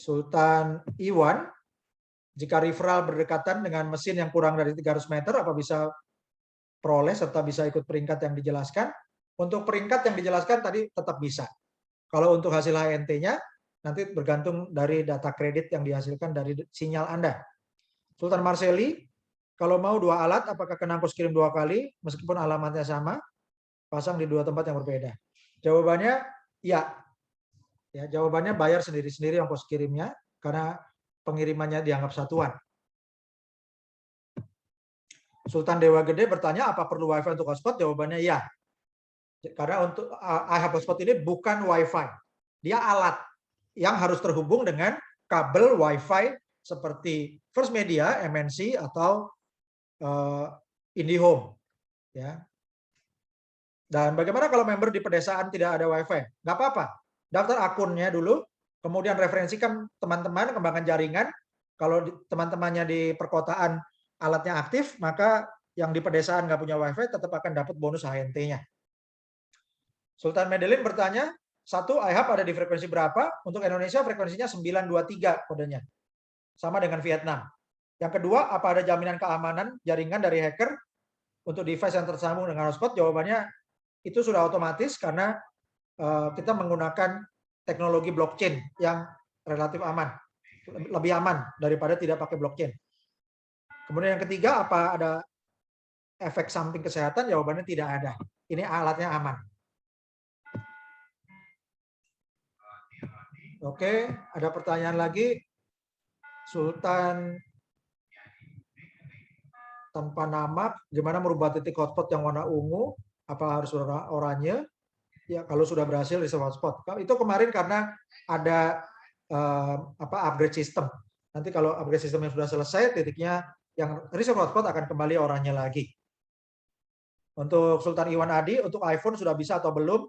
Sultan Iwan, jika referral berdekatan dengan mesin yang kurang dari 300 meter, apa bisa peroleh serta bisa ikut peringkat yang dijelaskan? Untuk peringkat yang dijelaskan tadi tetap bisa. Kalau untuk hasil HNT-nya, nanti bergantung dari data kredit yang dihasilkan dari sinyal Anda. Sultan Marseli, kalau mau 2 alat, apakah kena ongkos kirim 2 kali, meskipun alamatnya sama, pasang di 2 tempat yang berbeda? Jawabannya, ya. Ya, jawabannya bayar sendiri-sendiri ongkos kirimnya, karena pengirimannya dianggap satuan. Sultan Dewa Gede bertanya, apa perlu WiFi untuk hotspot? Jawabannya ya. Karena untuk IHAB hotspot ini bukan WiFi. Dia alat yang harus terhubung dengan kabel WiFi seperti First Media, MNC, atau IndiHome. Ya. Dan bagaimana kalau member di pedesaan tidak ada WiFi? Nggak apa-apa. Daftar akunnya dulu, kemudian referensikan teman-teman, kembangkan jaringan. Kalau teman-temannya di perkotaan alatnya aktif, maka yang di pedesaan nggak punya WiFi tetap akan dapat bonus HNT-nya. Sultan Medellin bertanya, 1 IHAB ada di frekuensi berapa? Untuk Indonesia frekuensinya 923 kodenya. Sama dengan Vietnam. Yang kedua, apa ada jaminan keamanan jaringan dari hacker untuk device yang tersambung dengan hotspot? Jawabannya itu sudah otomatis karena kita menggunakan teknologi blockchain yang relatif aman. Lebih aman daripada tidak pakai blockchain. Kemudian yang ketiga, apa ada efek samping kesehatan? Jawabannya tidak ada. Ini alatnya aman. Oke, ada pertanyaan lagi. Sultan tanpa nama, gimana merubah titik hotspot yang warna ungu? Apa harus warna oranye? Ya, kalau sudah berhasil di hotspot. Itu kemarin karena ada upgrade system. Nanti kalau upgrade system yang sudah selesai, titiknya yang reserve hotspot akan kembali oranye lagi. Untuk Sultan Iwan Adi, untuk iPhone sudah bisa atau belum?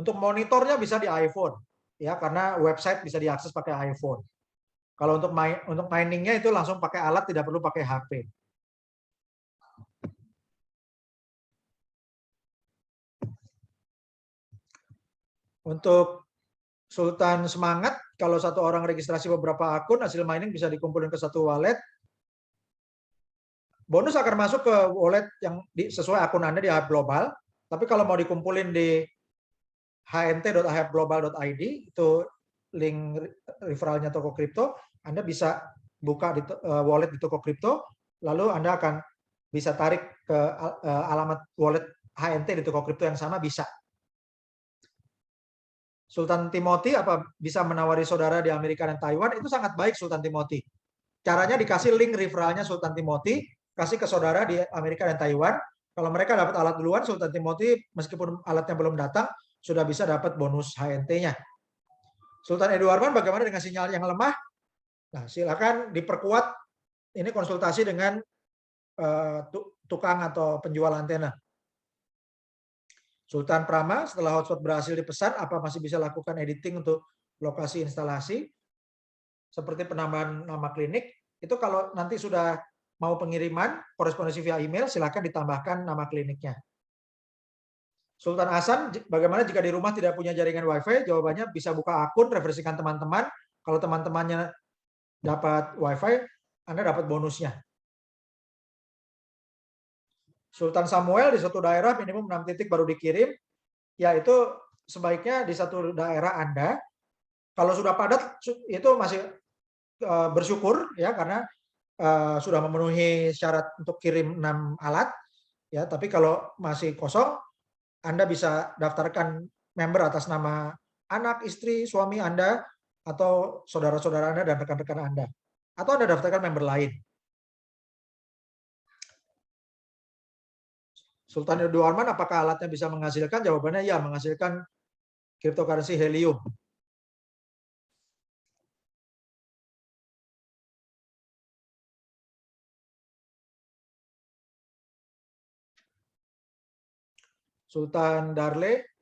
Untuk monitornya bisa di iPhone. ya karena website bisa diakses pakai iPhone. Kalau untuk miningnya itu langsung pakai alat, tidak perlu pakai HP. Untuk Sultan semangat, kalau satu orang registrasi beberapa akun, hasil mining bisa dikumpulin ke satu wallet. Bonus akan masuk ke wallet yang sesuai akun Anda di Hype Global. Tapi kalau mau dikumpulin di hnt.hypeglobal.id, itu link referralnya toko kripto, Anda bisa buka di wallet di toko kripto, lalu Anda akan bisa tarik ke alamat wallet HNT di toko kripto yang sama, bisa. Sultan Timothy apa bisa menawari saudara di Amerika dan Taiwan, itu sangat baik Sultan Timothy. Caranya dikasih link referralnya Sultan Timothy, kasih ke saudara di Amerika dan Taiwan. Kalau mereka dapat alat duluan, Sultan Timothy meskipun alatnya belum datang, sudah bisa dapat bonus HNT-nya. Sultan Eduarman bagaimana dengan sinyal yang lemah? Nah, silakan diperkuat. Ini konsultasi dengan tukang atau penjual antena. Sultan Prama, setelah hotspot berhasil dipesan, apa masih bisa lakukan editing untuk lokasi instalasi? Seperti penambahan nama klinik, itu kalau nanti sudah mau pengiriman, korespondensi via email, silakan ditambahkan nama kliniknya. Sultan Hasan, bagaimana jika di rumah tidak punya jaringan WiFi? Jawabannya bisa buka akun, referensikan teman-teman. Kalau teman-temannya dapat WiFi, Anda dapat bonusnya. Sultan Samuel, di suatu daerah minimum 6 titik baru dikirim, yaitu sebaiknya di satu daerah Anda, kalau sudah padat itu masih bersyukur ya, karena sudah memenuhi syarat untuk kirim 6 alat ya. Tapi kalau masih kosong, Anda bisa daftarkan member atas nama anak, istri, suami Anda, atau saudara-saudara Anda dan rekan-rekan Anda, atau Anda daftarkan member lain. Sultan Eduarman, apakah alatnya bisa menghasilkan? Jawabannya ya, menghasilkan cryptocurrency helium. Sultan Darle,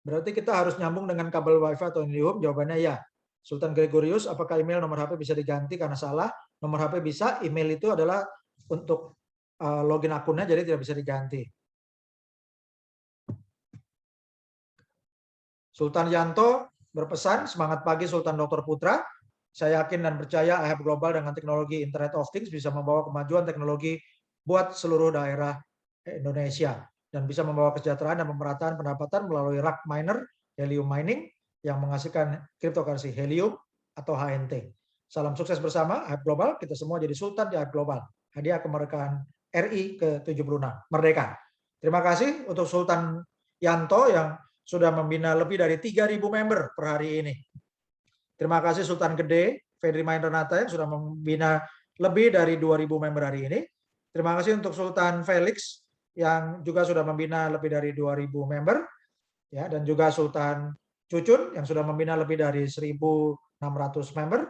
berarti kita harus nyambung dengan kabel WiFi atau helium? Jawabannya ya. Sultan Gregorius, apakah email nomor HP bisa diganti karena salah? Nomor HP bisa, email itu adalah untuk login akunnya, jadi tidak bisa diganti. Sultan Yanto berpesan, semangat pagi Sultan Dr. Putra. Saya yakin dan percaya IHAP Global dengan teknologi Internet of Things bisa membawa kemajuan teknologi buat seluruh daerah Indonesia dan bisa membawa kesejahteraan dan pemerataan pendapatan melalui rak miner, helium mining yang menghasilkan cryptocurrency helium atau HNT. Salam sukses bersama IHAP Global, kita semua jadi sultan di IHAP Global. Hadiah kemerdekaan RI ke-76, merdeka. Terima kasih untuk Sultan Yanto yang sudah membina lebih dari 3.000 member per hari ini. Terima kasih Sultan Gede, Fedri Main Renata yang sudah membina lebih dari 2.000 member hari ini. Terima kasih untuk Sultan Felix yang juga sudah membina lebih dari 2.000 member, ya, dan juga Sultan Cucun yang sudah membina lebih dari 1.600 member.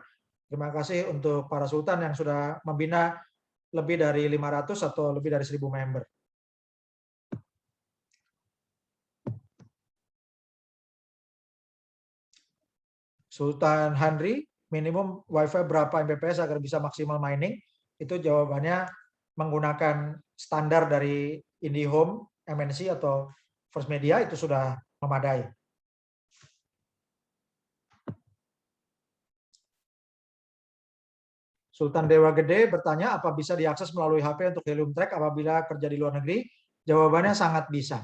Terima kasih untuk para sultan yang sudah membina lebih dari 500 atau lebih dari 1.000 member. Sultan Handri, minimum WiFi berapa Mbps agar bisa maksimal mining? Itu jawabannya menggunakan standar dari IndiHome, MNC atau First Media, itu sudah memadai. Sultan Dewa Gede bertanya, apa bisa diakses melalui HP untuk Helium Track apabila kerja di luar negeri? Jawabannya sangat bisa.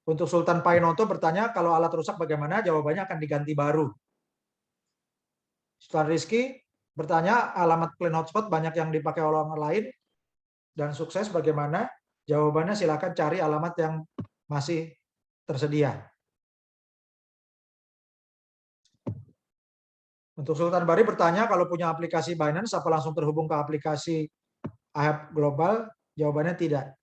Untuk Sultan Painoto bertanya, kalau alat rusak bagaimana? Jawabannya akan diganti baru. Sultan Rizky bertanya, alamat clean hotspot banyak yang dipakai oleh orang lain dan sukses bagaimana? Jawabannya silakan cari alamat yang masih tersedia. Untuk Sultan Bari bertanya, kalau punya aplikasi Binance, apa langsung terhubung ke aplikasi IHAP Global? Jawabannya tidak.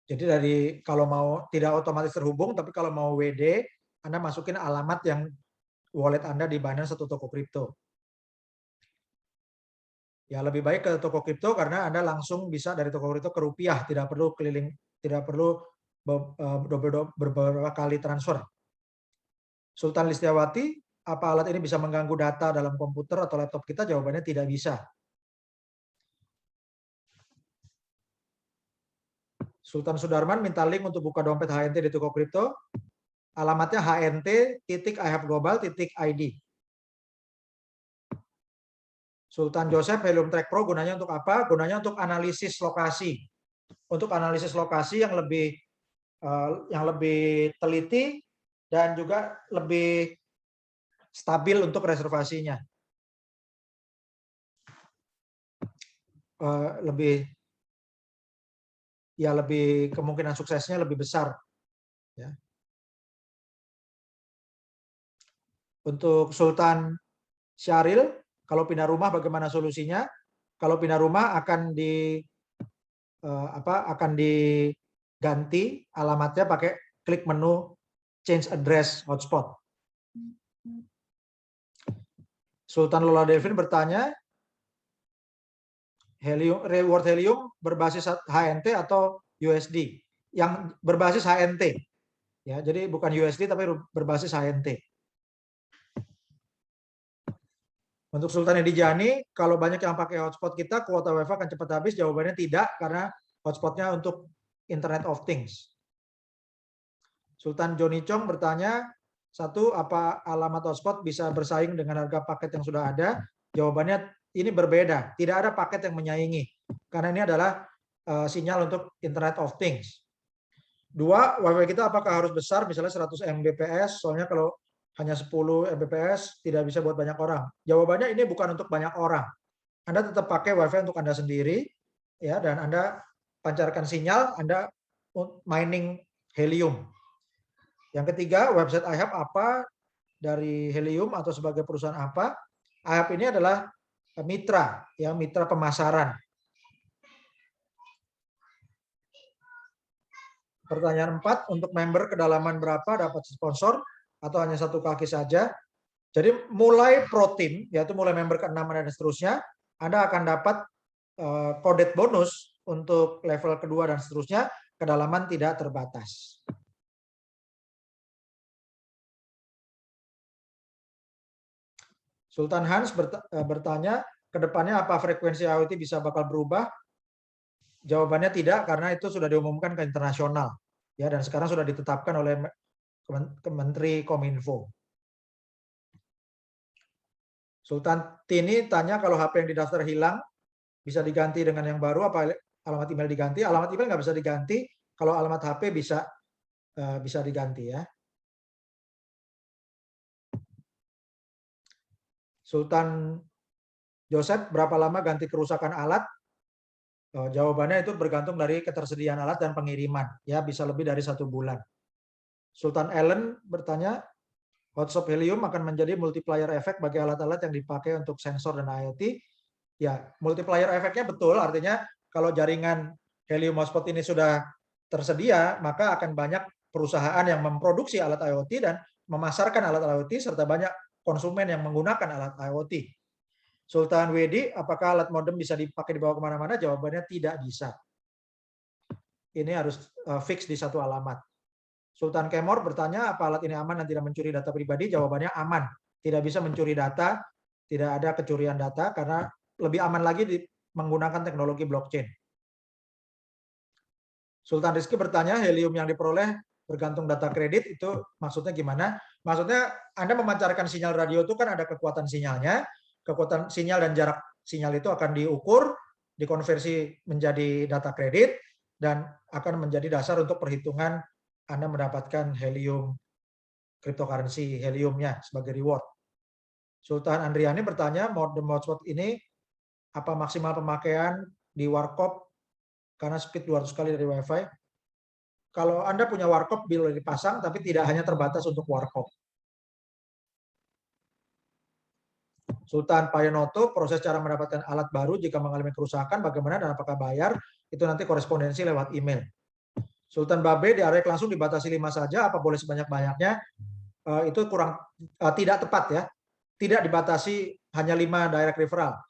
Jadi kalau mau tidak otomatis terhubung, tapi kalau mau WD, Anda masukin alamat yang wallet Anda di Binance atau toko kripto. Ya lebih baik ke toko kripto karena Anda langsung bisa dari toko kripto ke rupiah, tidak perlu keliling, tidak perlu beberapa kali transfer. Sultan Listiawati, apa alat ini bisa mengganggu data dalam komputer atau laptop kita? Jawabannya tidak bisa. Sultan Sudarman minta link untuk buka dompet HNT di toko kripto. Alamatnya hnt.ihaveglobal.id. Sultan Joseph, Helium Track Pro gunanya untuk apa? Gunanya untuk analisis lokasi. Untuk analisis lokasi yang lebih teliti dan juga lebih stabil untuk reservasinya. Lebih kemungkinan suksesnya lebih besar. Ya. Untuk Sultan Syahril, kalau pindah rumah bagaimana solusinya? Kalau pindah rumah akan diganti alamatnya pakai klik menu change address hotspot. Sultan Lola Devin bertanya, reward helium berbasis HNT atau USD? Yang berbasis HNT. Ya, jadi bukan USD tapi berbasis HNT. Untuk Sultan Edi Jani, kalau banyak yang pakai hotspot kita, kuota WiFi akan cepat habis. Jawabannya tidak, karena hotspotnya untuk Internet of Things. Sultan Joni Chong bertanya, satu, apa alamat hotspot bisa bersaing dengan harga paket yang sudah ada? Jawabannya ini berbeda. Tidak ada paket yang menyaingi, karena ini adalah sinyal untuk Internet of Things. Dua, WiFi kita apakah harus besar, misalnya 100 Mbps, soalnya kalau hanya 10 Mbps tidak bisa buat banyak orang. Jawabannya ini bukan untuk banyak orang. Anda tetap pakai WiFi untuk Anda sendiri, ya, dan Anda pancarkan sinyal, Anda mining helium. Yang ketiga, website iHub apa dari Helium atau sebagai perusahaan apa? iHub ini adalah mitra, ya, mitra pemasaran. Pertanyaan 4, untuk member kedalaman berapa dapat sponsor atau hanya satu kaki saja? Jadi mulai pro team, yaitu mulai member ke-6 dan seterusnya, Anda akan dapat coded bonus untuk level kedua dan seterusnya, kedalaman tidak terbatas. Sultan Hans bertanya, kedepannya apa frekuensi IoT bisa bakal berubah? Jawabannya tidak, karena itu sudah diumumkan ke internasional, ya, dan sekarang sudah ditetapkan oleh Menteri Kominfo. Sultan Tini tanya, kalau HP yang didaftar hilang, bisa diganti dengan yang baru, apa alamat email diganti? Alamat email nggak bisa diganti, kalau alamat HP bisa diganti, ya. Sultan Joseph, berapa lama ganti kerusakan alat? Jawabannya itu bergantung dari ketersediaan alat dan pengiriman, ya, bisa lebih dari 1 bulan. Sultan Allen bertanya, hotspot helium akan menjadi multiplier efek bagi alat-alat yang dipakai untuk sensor dan IoT. Ya, multiplier efeknya betul, artinya kalau jaringan helium hotspot ini sudah tersedia, maka akan banyak perusahaan yang memproduksi alat IoT dan memasarkan alat IoT, serta banyak konsumen yang menggunakan alat IoT. Sultan Wedi, apakah alat modem bisa dipakai dibawa kemana-mana? Jawabannya tidak bisa. Ini harus fix di satu alamat. Sultan Kemor bertanya, apa alat ini aman dan tidak mencuri data pribadi? Jawabannya aman. Tidak bisa mencuri data, tidak ada kecurian data, karena lebih aman lagi menggunakan teknologi blockchain. Sultan Rizky bertanya, helium yang diperoleh bergantung data kredit, itu maksudnya gimana? Maksudnya Anda memancarkan sinyal radio itu kan ada kekuatan sinyalnya, kekuatan sinyal dan jarak sinyal itu akan diukur, dikonversi menjadi data kredit, dan akan menjadi dasar untuk perhitungan Anda mendapatkan helium, cryptocurrency heliumnya sebagai reward. Sultan Andriani bertanya, modem hotspot ini apa maksimal pemakaian di warkop karena speed 200 kali dari WiFi? Kalau Anda punya warkop, boleh dipasang, tapi tidak hanya terbatas untuk warkop. Sultan Payanoto, proses cara mendapatkan alat baru jika mengalami kerusakan, bagaimana dan apakah bayar? Itu nanti korespondensi lewat email. Sultan Babe, direct langsung dibatasi 5 saja, apa boleh sebanyak-banyaknya? Itu kurang tidak tepat, ya. Tidak dibatasi hanya 5 direct referral.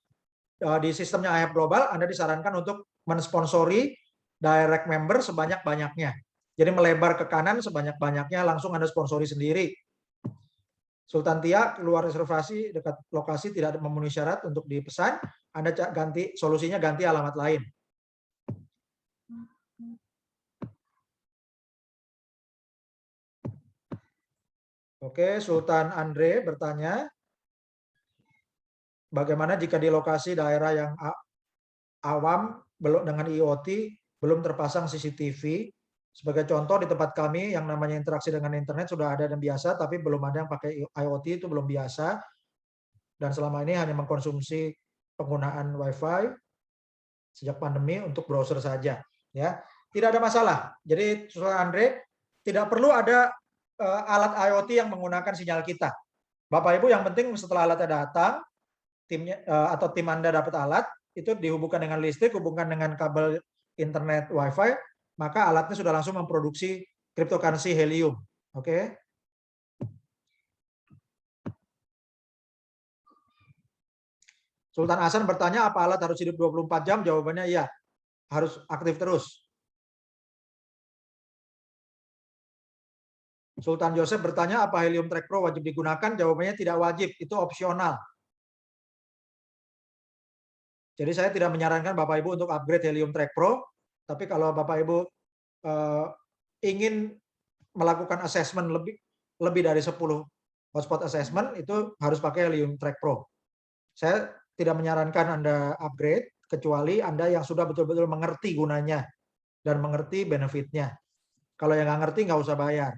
di sistemnya IHAB Global, Anda disarankan untuk mensponsori direct member sebanyak-banyaknya. Jadi melebar ke kanan sebanyak-banyaknya, langsung Anda sponsori sendiri. Sultan Tia, keluar reservasi dekat lokasi tidak memenuhi syarat untuk dipesan, Anda ganti solusinya, ganti alamat lain. Oke, Sultan Andre bertanya, bagaimana jika di lokasi daerah yang awam belum dengan IoT belum terpasang CCTV? Sebagai contoh di tempat kami yang namanya interaksi dengan internet sudah ada dan biasa, tapi belum ada yang pakai IoT, itu belum biasa. Dan selama ini hanya mengkonsumsi penggunaan WiFi sejak pandemi untuk browser saja. Ya, tidak ada masalah. Jadi, Sultan Andre, tidak perlu ada alat IoT yang menggunakan sinyal kita. Bapak Ibu yang penting setelah alatnya datang, timnya atau tim Anda dapat alat, itu dihubungkan dengan listrik, hubungkan dengan kabel internet WiFi, maka alatnya sudah langsung memproduksi cryptocurrency Helium. Oke. Sultan Hasan bertanya, apa alat harus hidup 24 jam? Jawabannya iya, harus aktif terus. Sultan Joseph bertanya, apa Helium Track Pro wajib digunakan? Jawabannya tidak wajib, itu opsional. Jadi saya tidak menyarankan Bapak Ibu untuk upgrade Helium Track Pro, tapi kalau Bapak Ibu ingin melakukan assessment lebih dari 10 hotspot assessment, itu harus pakai Helium Track Pro. Saya tidak menyarankan Anda upgrade, kecuali Anda yang sudah betul-betul mengerti gunanya dan mengerti benefitnya. Kalau yang nggak ngerti, nggak usah bayar.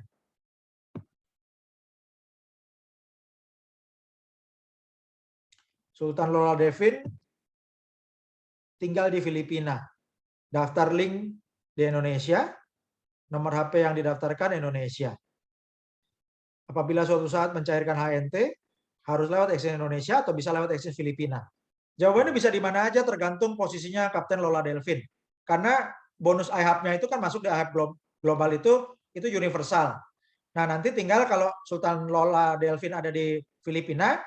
Sultan Lola Devin tinggal di Filipina. Daftar link di Indonesia, nomor HP yang didaftarkan Indonesia. Apabila suatu saat mencairkan HNT, harus lewat exchange Indonesia atau bisa lewat exchange Filipina. Jawabannya bisa di mana aja, tergantung posisinya Kapten Lola Delvin. Karena bonus IHAB-nya itu kan masuk di IHAB Global, itu universal. Nah, nanti tinggal kalau Sultan Lola Delvin ada di Filipina,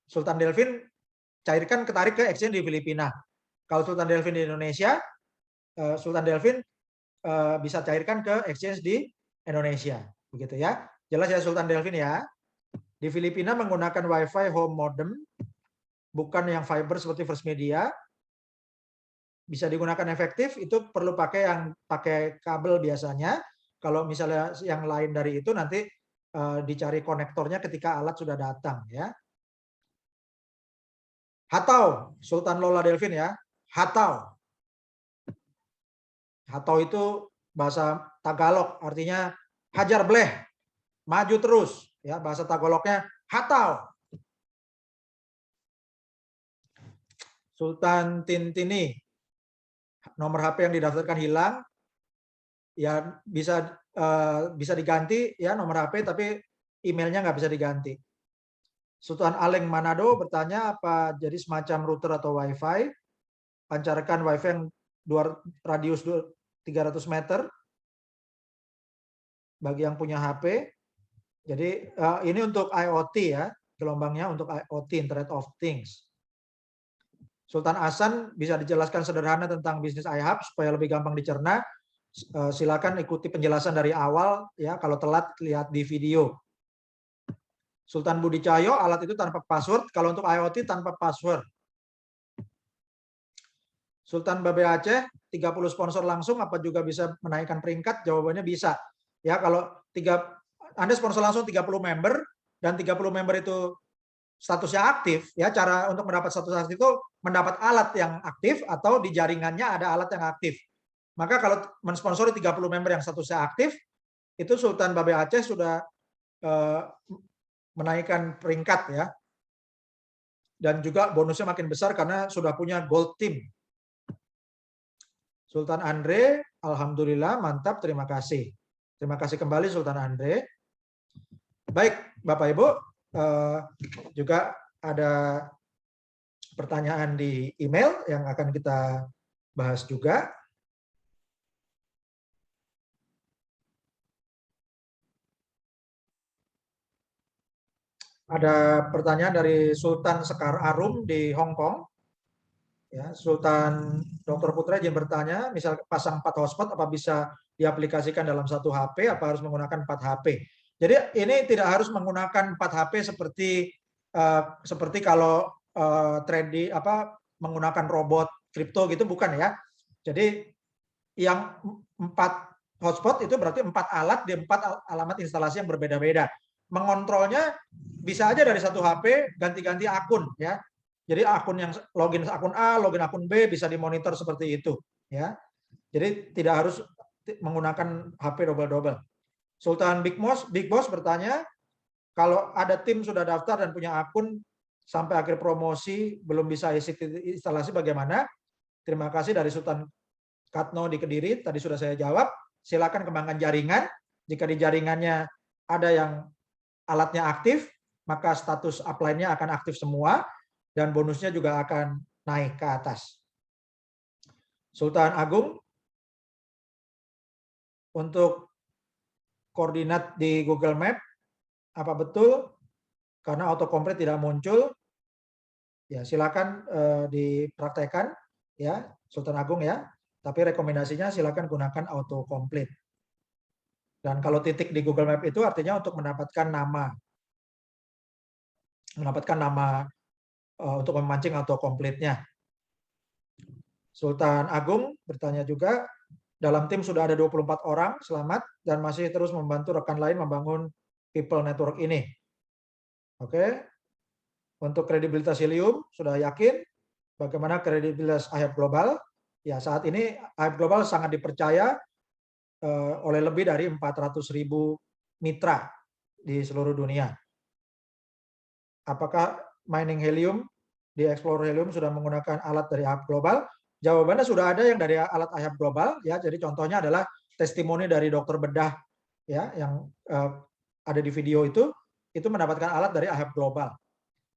Sultan Delvin cairkan ketarik ke exchange di Filipina. Kalau Sultan Delvin di Indonesia, Sultan Delvin bisa cairkan ke exchange di Indonesia. Begitu ya. Jelas ya Sultan Delvin ya. Di Filipina menggunakan WiFi home modem, bukan yang fiber seperti First Media. Bisa digunakan efektif, itu perlu pakai kabel biasanya. Kalau misalnya yang lain dari itu nanti dicari konektornya ketika alat sudah datang ya. Hatau, Sultan Lola Delvin ya. Hatau. Hatau itu bahasa Tagalog, artinya hajar bleh, maju terus. Ya, bahasa Tagalognya hatau. Sultan Tintini, nomor HP yang didaftarkan hilang, ya bisa diganti ya nomor HP, tapi emailnya nggak bisa diganti. Sultan Aleng Manado bertanya, apa jadi semacam router atau WiFi? Pancarkan WiFi yang radius 300 meter bagi yang punya HP. Jadi ini untuk IoT ya, gelombangnya untuk IoT, Internet of Things. Sultan Hasan bisa dijelaskan sederhana tentang bisnis IHAB supaya lebih gampang dicerna. Silakan ikuti penjelasan dari awal ya, kalau telat lihat di video. Sultan Budi Cahyo, alat itu tanpa password, kalau untuk IoT tanpa password. Sultan Babe Aceh, 30 sponsor langsung apa juga bisa menaikkan peringkat? Jawabannya bisa. Ya, kalau Anda sponsor langsung 30 member dan 30 member itu statusnya aktif, ya cara untuk mendapat status aktif itu mendapat alat yang aktif atau di jaringannya ada alat yang aktif. Maka kalau mensponsori 30 member yang statusnya aktif, itu Sultan Babe Aceh sudah menaikkan peringkat ya. Dan juga bonusnya makin besar karena sudah punya gold team. Sultan Andre, alhamdulillah mantap, terima kasih. Terima kasih kembali Sultan Andre. Baik, Bapak Ibu, juga ada pertanyaan di email yang akan kita bahas juga. Ada pertanyaan dari Sultan Sekar Arum di Hong Kong. Ya, Sultan Dr. Putra izin bertanya, misal pasang 4 hotspot apa bisa diaplikasikan dalam satu HP, apa harus menggunakan 4 HP? Jadi ini tidak harus menggunakan 4 HP seperti kalau trading apa menggunakan robot kripto gitu, bukan ya. Jadi yang 4 hotspot itu berarti 4 alat di 4 alamat instalasi yang berbeda-beda. Mengontrolnya bisa aja dari satu HP ganti-ganti akun ya. Jadi akun yang login akun A, login akun B bisa dimonitor seperti itu ya. Jadi tidak harus menggunakan HP double-double. Sultan Big Boss bertanya, kalau ada tim sudah daftar dan punya akun sampai akhir promosi belum bisa isi instalasi bagaimana? Terima kasih dari Sultan Katno di Kediri, tadi sudah saya jawab. Silakan kembangkan jaringan. Jika di jaringannya ada yang alatnya aktif, maka status upline-nya akan aktif semua dan bonusnya juga akan naik ke atas. Sultan Agung, untuk koordinat di Google Map, apa betul karena autocomplete tidak muncul? Ya, silakan dipraktekkan ya, Sultan Agung ya. Tapi rekomendasinya silakan gunakan autocomplete. Dan kalau titik di Google Map itu artinya untuk mendapatkan nama untuk memancing autocomplete-nya. Sultan Agung bertanya juga, dalam tim sudah ada 24 orang, selamat, dan masih terus membantu rekan lain membangun people network ini. Oke, untuk kredibilitas Helium, sudah yakin? Bagaimana kredibilitas Ahyap Global? Ya, saat ini Ahyap Global sangat dipercaya oleh lebih dari 400.000 mitra di seluruh dunia. Apakah mining helium di Explorer Helium sudah menggunakan alat dari Ahyap Global? Jawabannya sudah ada yang dari alat Ahyap Global ya. Jadi contohnya adalah testimoni dari dokter bedah ya yang ada di video itu mendapatkan alat dari Ahyap Global.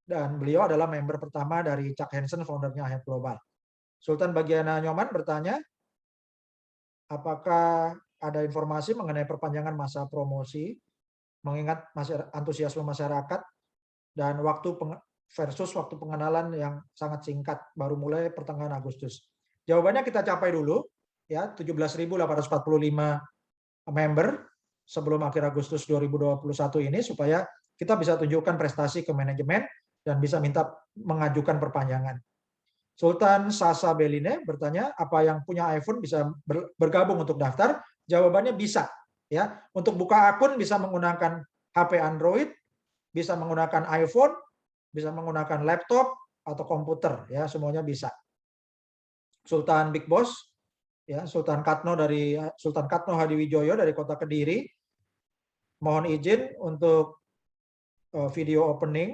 Dan beliau adalah member pertama dari Chuck Hansen, foundernya Ahyap Global. Sultan Bagiana Nyoman bertanya, apakah ada informasi mengenai perpanjangan masa promosi mengingat antusiasme masyarakat dan waktu versus waktu pengenalan yang sangat singkat baru mulai pertengahan Agustus. Jawabannya kita capai dulu ya 17.845 member sebelum akhir Agustus 2021 ini supaya kita bisa tunjukkan prestasi ke manajemen dan bisa minta mengajukan perpanjangan. Sultan Sasa Beline bertanya, apa yang punya iPhone bisa bergabung untuk daftar? Jawabannya bisa. Ya, untuk buka akun bisa menggunakan HP Android, bisa menggunakan iPhone, bisa menggunakan laptop atau komputer. Ya, semuanya bisa. Sultan Big Boss, ya, Sultan Katno Hadiwijoyo dari Kota Kediri, mohon izin untuk video opening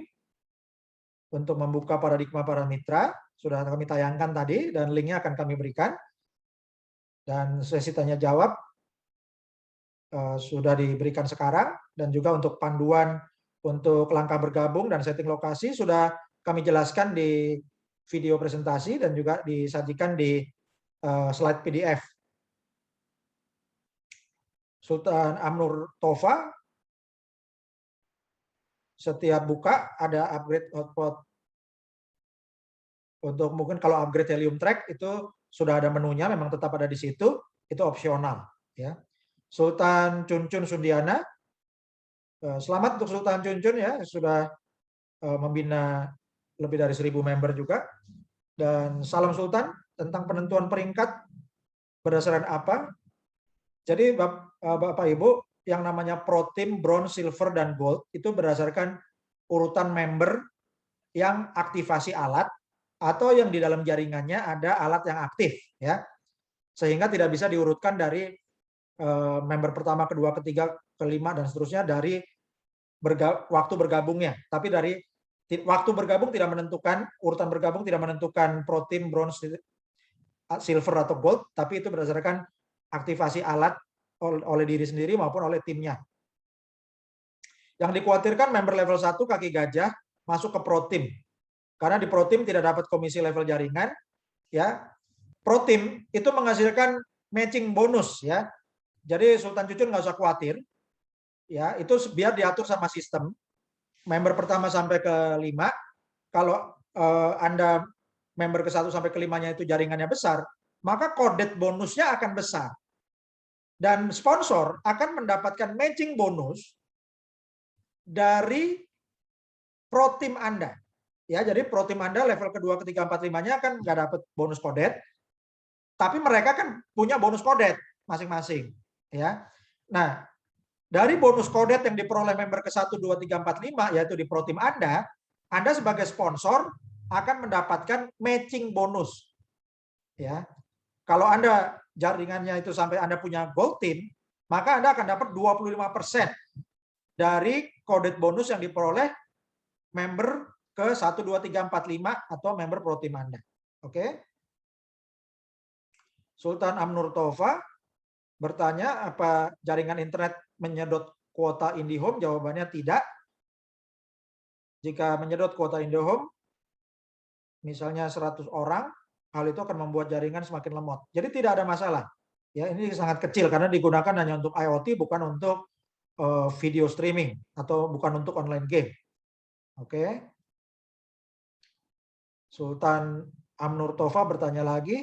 untuk membuka paradigma para mitra. Sudah kami tayangkan tadi dan linknya akan kami berikan. Dan sesi tanya jawab sudah diberikan sekarang dan juga untuk panduan untuk langkah bergabung dan setting lokasi sudah kami jelaskan di video presentasi dan juga disajikan di slide PDF. Sultan Amnur Tova, setiap buka ada upgrade hotspot. Untuk mungkin kalau upgrade Helium Track itu sudah ada menunya, memang tetap ada di situ, itu opsional. Ya. Sultan Cuncun Sundiana, selamat untuk Sultan Cuncun ya, sudah membina lebih dari 1.000 member juga. Dan salam Sultan, tentang penentuan peringkat berdasarkan apa? Jadi Bapak Ibu, yang namanya Pro Team, Bronze, Silver, dan Gold itu berdasarkan urutan member yang aktivasi alat atau yang di dalam jaringannya ada alat yang aktif ya, sehingga tidak bisa diurutkan dari member pertama, kedua, ketiga, kelima dan seterusnya dari waktu bergabungnya, tapi dari waktu bergabung tidak menentukan, urutan bergabung tidak menentukan Pro Team, Bronze, Silver atau Gold, tapi itu berdasarkan aktivasi alat oleh diri sendiri maupun oleh timnya. Yang dikhawatirkan member level 1 kaki gajah masuk ke Pro Team. Karena di Pro Team tidak dapat komisi level jaringan, ya. Pro Team itu menghasilkan matching bonus, ya. Jadi Sultan Cucun nggak usah khawatir, ya. Itu biar diatur sama sistem. Member pertama sampai ke 5, kalau Anda member ke-1 sampai ke-5-nya itu jaringannya besar, maka coded bonusnya akan besar. Dan sponsor akan mendapatkan matching bonus dari pro tim Anda. Ya, jadi pro tim Anda level kedua, ketiga, 4, 5-nya kan nggak dapat bonus coded, tapi mereka kan punya bonus coded masing-masing. Ya, nah dari bonus coded yang diperoleh member ke-1, 2, 3, 4, 5, yaitu di pro tim Anda sebagai sponsor akan mendapatkan matching bonus. Ya, kalau Anda jaringannya itu sampai Anda punya gold team, maka Anda akan dapat 25% dari coded bonus yang diperoleh member ke 1, 2, 3, 4, 5 atau member pro team Anda. Oke. Sultan Amnur Tova bertanya, apa jaringan internet menyedot kuota IndiHome? Jawabannya tidak. Jika menyedot kuota IndiHome, misalnya 100 orang, hal itu akan membuat jaringan semakin lemot. Jadi tidak ada masalah. Ya, ini sangat kecil karena digunakan hanya untuk IoT, bukan untuk video streaming atau bukan untuk online game. Oke. Sultan Amnur Tova bertanya lagi,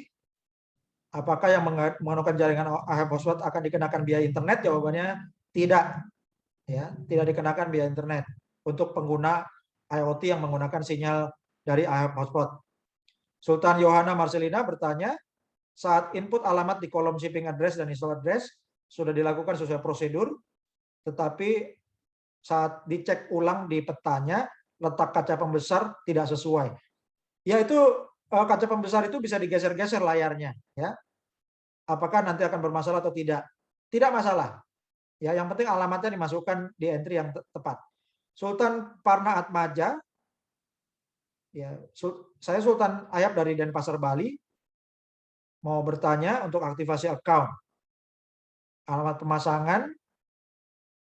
apakah yang menggunakan jaringan AHF Hotspot akan dikenakan biaya internet? Jawabannya tidak. Ya, tidak dikenakan biaya internet untuk pengguna IoT yang menggunakan sinyal dari AHF Hotspot. Sultan Yohana Marcelina bertanya, saat input alamat di kolom shipping address dan install address sudah dilakukan sesuai prosedur, tetapi saat dicek ulang di petanya, letak kaca pembesar tidak sesuai. Yaitu kaca pembesar itu bisa digeser-geser layarnya. Ya. Apakah nanti akan bermasalah atau tidak? Tidak masalah. Ya, yang penting alamatnya dimasukkan di entry yang tepat. Sultan Parna Atmaja, ya, saya Sultan Ayab dari Denpasar, Bali, mau bertanya untuk aktivasi account. Alamat pemasangan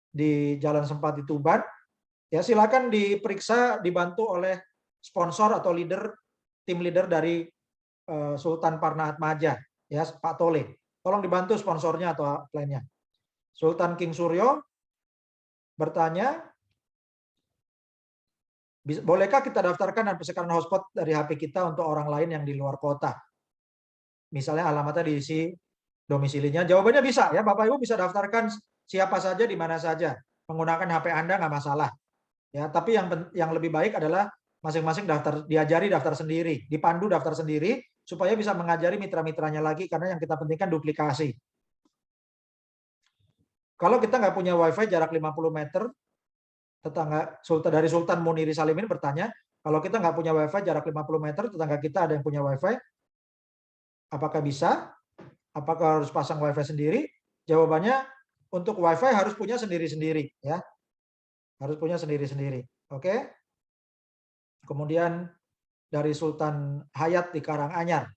di Jalan Sempat di Tuban. Ya, silakan diperiksa, dibantu oleh sponsor atau tim leader dari Sultan Parna Atmaja, ya, Pak Tole. Tolong dibantu sponsornya atau lainnya. Sultan King Suryo bertanya, bolehkah kita daftarkan dan persekan hotspot dari HP kita untuk orang lain yang di luar kota? Misalnya alamatnya diisi domisilinya. Jawabannya bisa, ya, Bapak Ibu bisa daftarkan siapa saja di mana saja menggunakan HP Anda, nggak masalah. Ya, tapi yang lebih baik adalah masing-masing diajari daftar sendiri, dipandu daftar sendiri supaya bisa mengajari mitra-mitranya lagi, karena yang kita pentingkan duplikasi. Kalau kita nggak punya WiFi jarak 50 meter, tetangga dari Sultan Muniri Salimin bertanya, kalau kita nggak punya WiFi jarak 50 meter, tetangga kita ada yang punya WiFi, apakah bisa? Apakah harus pasang WiFi sendiri? Jawabannya, untuk WiFi harus punya sendiri-sendiri, ya. Harus punya sendiri-sendiri. Oke. Kemudian dari Sultan Hayat di Karanganyar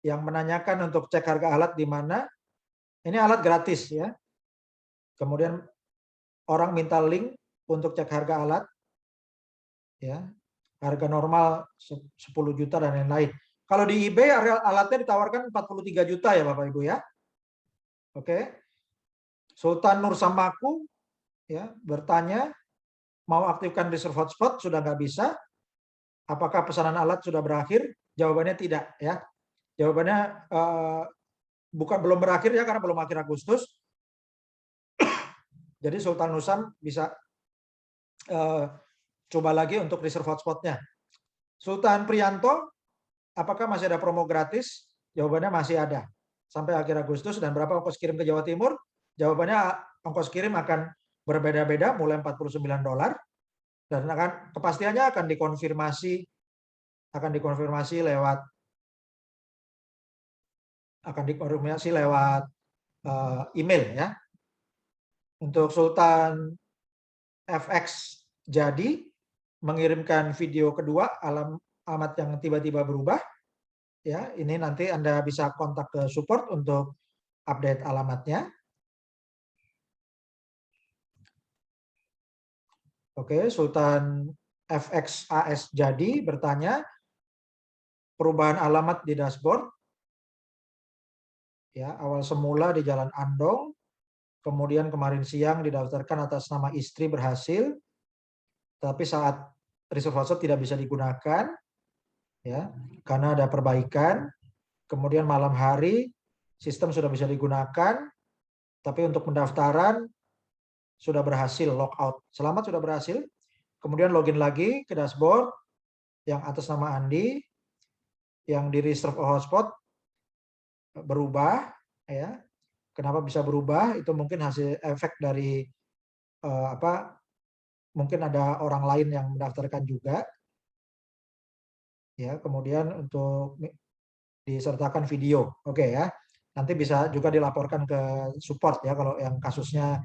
yang menanyakan untuk cek harga alat di mana. Ini alat gratis, ya. Kemudian orang minta link untuk cek harga alat, ya. Harga normal 10 juta dan lain-lain. Kalau di eBay alatnya ditawarkan 43 juta ya Bapak Ibu, ya. Oke. Sultan Nur Samaku, ya, bertanya, mau aktifkan reserve hotspot sudah nggak bisa. Apakah pesanan alat sudah berakhir? Jawabannya tidak, ya. Jawabannya belum berakhir, ya, karena belum akhir Agustus. Jadi Sultan Nusam bisa coba lagi untuk reserve hotspotnya. Sultan Priyanto, apakah masih ada promo gratis? Jawabannya masih ada sampai akhir Agustus. Dan berapa ongkos kirim ke Jawa Timur? Jawabannya ongkos kirim akan berbeda-beda, mulai $49, dan kepastiannya akan dikonfirmasi lewat email, ya. Untuk Sultan FX jadi mengirimkan video kedua alamat yang tiba-tiba berubah, ya, ini nanti Anda bisa kontak ke support untuk update alamatnya. Oke, Sultan FX AS jadi bertanya, perubahan alamat di dashboard, ya, awal semula di Jalan Andong, kemudian kemarin siang didaftarkan atas nama istri berhasil, tapi saat reserve hotspot tidak bisa digunakan, ya, karena ada perbaikan. Kemudian malam hari sistem sudah bisa digunakan, tapi untuk pendaftaran sudah berhasil logout. Selamat sudah berhasil. Kemudian login lagi ke dashboard yang atas nama Andi, yang di reserve hotspot berubah, ya. Kenapa bisa berubah? Itu mungkin hasil efek dari mungkin ada orang lain yang mendaftarkan juga. Ya, kemudian untuk disertakan video. Oke ya. Nanti bisa juga dilaporkan ke support ya kalau yang kasusnya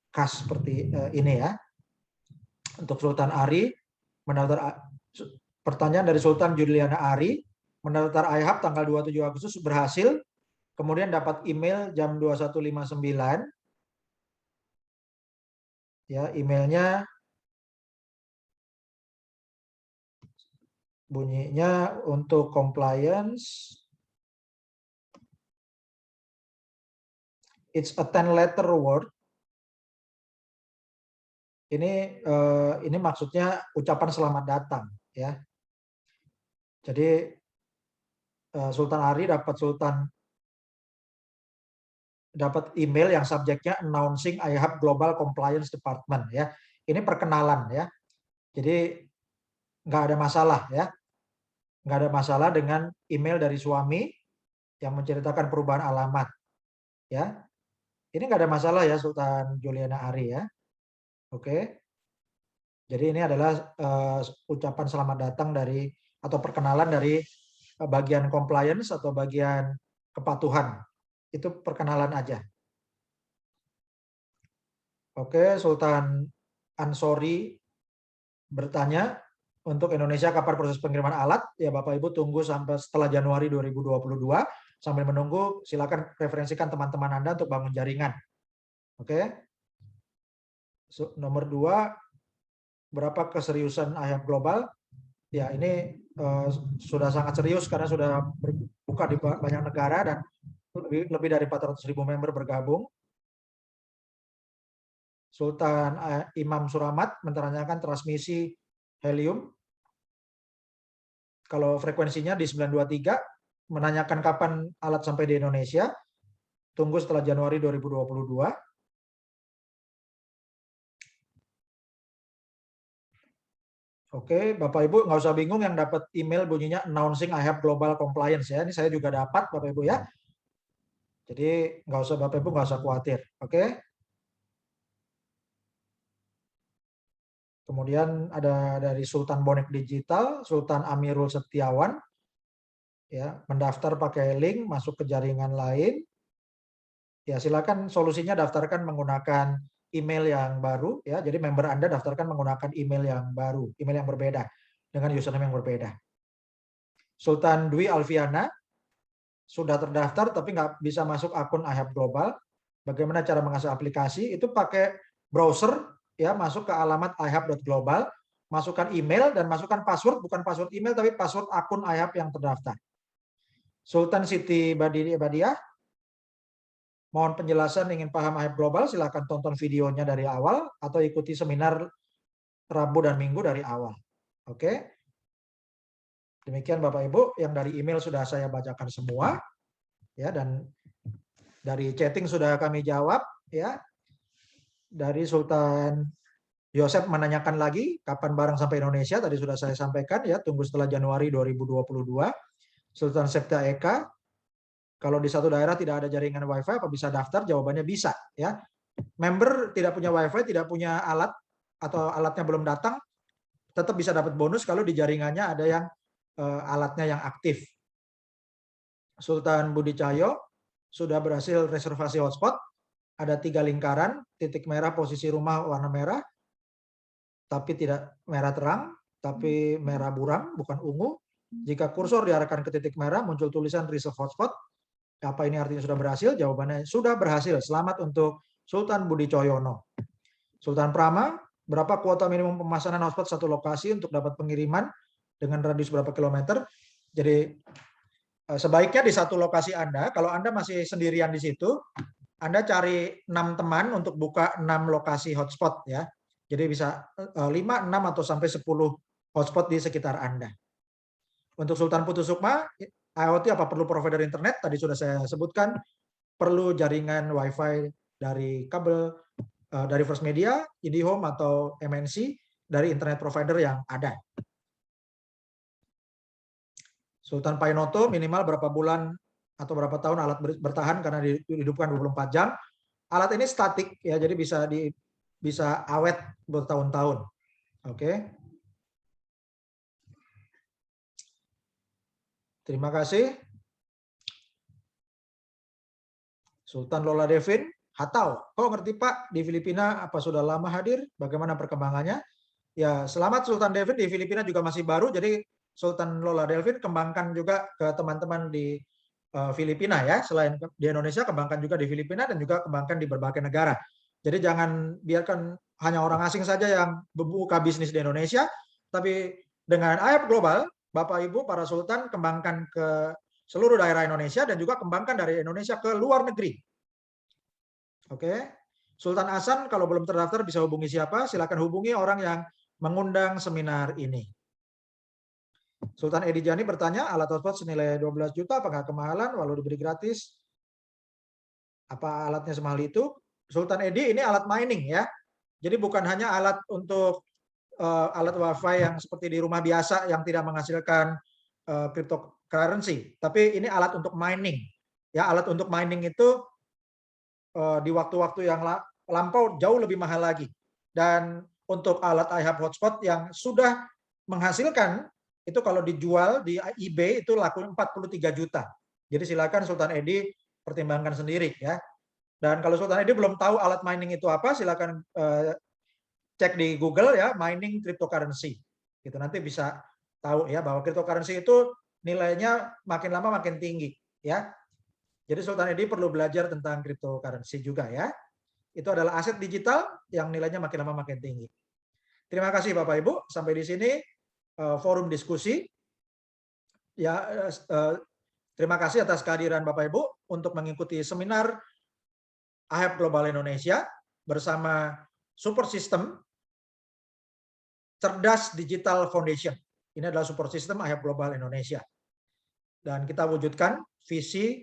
khas seperti ini ya. Untuk Sultan Ari mendaftar, pertanyaan dari Sultan Juliana Ari, mendaftar iHub tanggal 27 Agustus berhasil, kemudian dapat email jam 21.59. Ya, emailnya bunyinya untuk compliance, it's a 10-letter word. Ini maksudnya ucapan selamat datang ya. Jadi Sultan Ari dapat email yang subjeknya announcing iHub Global Compliance Department ya. Ini perkenalan ya. Jadi nggak ada masalah ya. Nggak ada masalah dengan email dari suami yang menceritakan perubahan alamat ya. Ini nggak ada masalah ya Sultan Juliana Ari ya. Oke. Jadi ini adalah ucapan selamat datang dari atau perkenalan dari bagian compliance atau bagian kepatuhan. Itu perkenalan aja. Oke, Sultan Ansori bertanya, untuk Indonesia kapan proses pengiriman alat? Ya Bapak Ibu tunggu sampai setelah Januari 2022. Sambil menunggu, silakan referensikan teman-teman Anda untuk bangun jaringan. Oke. Nomor 2, berapa keseriusan iHub Global? Ya ini sudah sangat serius karena sudah buka di banyak negara dan lebih dari 400.000 member bergabung. Sultan Imam Suramat menanyakan transmisi helium. Kalau frekuensinya di 923, menanyakan kapan alat sampai di Indonesia. Tunggu setelah Januari 2022. Oke, Bapak Ibu nggak usah bingung yang dapat email bunyinya announcing iHub Global Compliance ya. Ini saya juga dapat Bapak Ibu ya. Jadi Bapak Ibu nggak usah khawatir. Oke. Kemudian ada dari Sultan Bonek Digital, Sultan Amirul Setiawan, ya mendaftar pakai link masuk ke jaringan lain. Ya silakan solusinya daftarkan menggunakan email yang baru, ya. Jadi member Anda daftarkan menggunakan email yang baru, email yang berbeda dengan username yang berbeda. Sultan Dwi Alfiana sudah terdaftar tapi nggak bisa masuk akun iHub Global. Bagaimana cara mengakses aplikasi? Itu pakai browser. Ya, masuk ke alamat ihub.global, masukkan email dan masukkan password, bukan password email tapi password akun iHub yang terdaftar. Sultan Siti Badiah, mohon penjelasan ingin paham iHub Global, silakan tonton videonya dari awal atau ikuti seminar Rabu dan Minggu dari awal. Oke. Demikian Bapak Ibu, yang dari email sudah saya bacakan semua. Ya, dan dari chatting sudah kami jawab, ya. Dari Sultan Yosep menanyakan lagi kapan barang sampai Indonesia, tadi sudah saya sampaikan ya, tunggu setelah Januari 2022. Sultan Septa Eka, kalau di satu daerah tidak ada jaringan WiFi apa bisa daftar? Jawabannya bisa ya. Member tidak punya WiFi, tidak punya alat atau alatnya belum datang, tetap bisa dapat bonus kalau di jaringannya ada yang alatnya yang aktif. Sultan Budi Cahyo sudah berhasil reservasi hotspot. Ada 3 lingkaran, titik merah posisi rumah warna merah, tapi tidak merah terang, tapi merah buram, bukan ungu. Jika kursor diarahkan ke titik merah, muncul tulisan reserve hotspot. Apa ini artinya sudah berhasil? Jawabannya sudah berhasil. Selamat untuk Sultan Budi Cahyono. Sultan Prama, berapa kuota minimum pemesanan hotspot satu lokasi untuk dapat pengiriman dengan radius berapa kilometer? Jadi sebaiknya di satu lokasi Anda, kalau Anda masih sendirian di situ, Anda cari 6 teman untuk buka 6 lokasi hotspot ya. Jadi bisa 5, 6 atau sampai 10 hotspot di sekitar Anda. Untuk Sultan Putu Sukma, IoT apa perlu provider internet? Tadi sudah saya sebutkan, perlu jaringan WiFi dari kabel dari First Media, IndiHome atau MNC dari internet provider yang ada. Sultan Painoto minimal berapa bulan atau berapa tahun alat bertahan karena dihidupkan 24 jam. Alat ini statik ya, jadi bisa awet bertahun-tahun. Oke. Terima kasih. Sultan Lola Devin, Hatau. Kok ngerti Pak, di Filipina apa sudah lama hadir? Bagaimana perkembangannya? Ya, selamat Sultan Devin, di Filipina juga masih baru, jadi Sultan Lola Devin kembangkan juga ke teman-teman di Filipina ya. Selain di Indonesia, kembangkan juga di Filipina dan juga kembangkan di berbagai negara. Jadi jangan biarkan hanya orang asing saja yang membuka bisnis di Indonesia, tapi dengan IHAP Global, Bapak Ibu para Sultan kembangkan ke seluruh daerah Indonesia dan juga kembangkan dari Indonesia ke luar negeri. Oke. Sultan Hasan kalau belum terdaftar bisa hubungi siapa? Silakan hubungi orang yang mengundang seminar ini. Sultan Edi Jani bertanya, alat hotspot senilai 12 juta apakah kemahalan walau diberi gratis? Apa alatnya semahal itu? Sultan Edi ini alat mining ya. Jadi bukan hanya alat untuk alat WiFi yang seperti di rumah biasa yang tidak menghasilkan cryptocurrency, tapi ini alat untuk mining. Ya, alat untuk mining itu di waktu-waktu yang lampau jauh lebih mahal lagi. Dan untuk alat iHub hotspot yang sudah menghasilkan itu kalau dijual di eBay itu laku 43 juta. Jadi silakan Sultan Edi pertimbangkan sendiri ya. Dan kalau Sultan Edi belum tahu alat mining itu apa, silakan cek di Google ya, mining cryptocurrency. Gitu nanti bisa tahu ya bahwa cryptocurrency itu nilainya makin lama makin tinggi ya. Jadi Sultan Edi perlu belajar tentang cryptocurrency juga ya. Itu adalah aset digital yang nilainya makin lama makin tinggi. Terima kasih Bapak Ibu, sampai di sini forum diskusi. Ya, terima kasih atas kehadiran Bapak Ibu untuk mengikuti seminar IHAP Global Indonesia bersama Support System Cerdas Digital Foundation. Ini adalah support system IHAP Global Indonesia. Dan kita wujudkan visi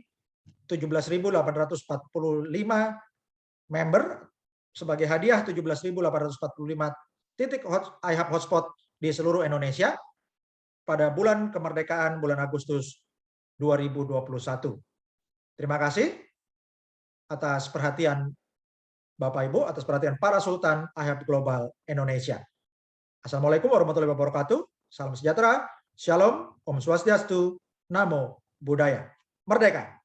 17.845 member sebagai hadiah 17.845 titik IHAP hotspot di seluruh Indonesia pada bulan kemerdekaan bulan Agustus 2021. Terima kasih atas perhatian Bapak Ibu, atas perhatian para Sultan IHAP Global Indonesia. Assalamualaikum warahmatullahi wabarakatuh. Salam sejahtera, Shalom, Om Swastiastu, Namo Buddhaya. Merdeka!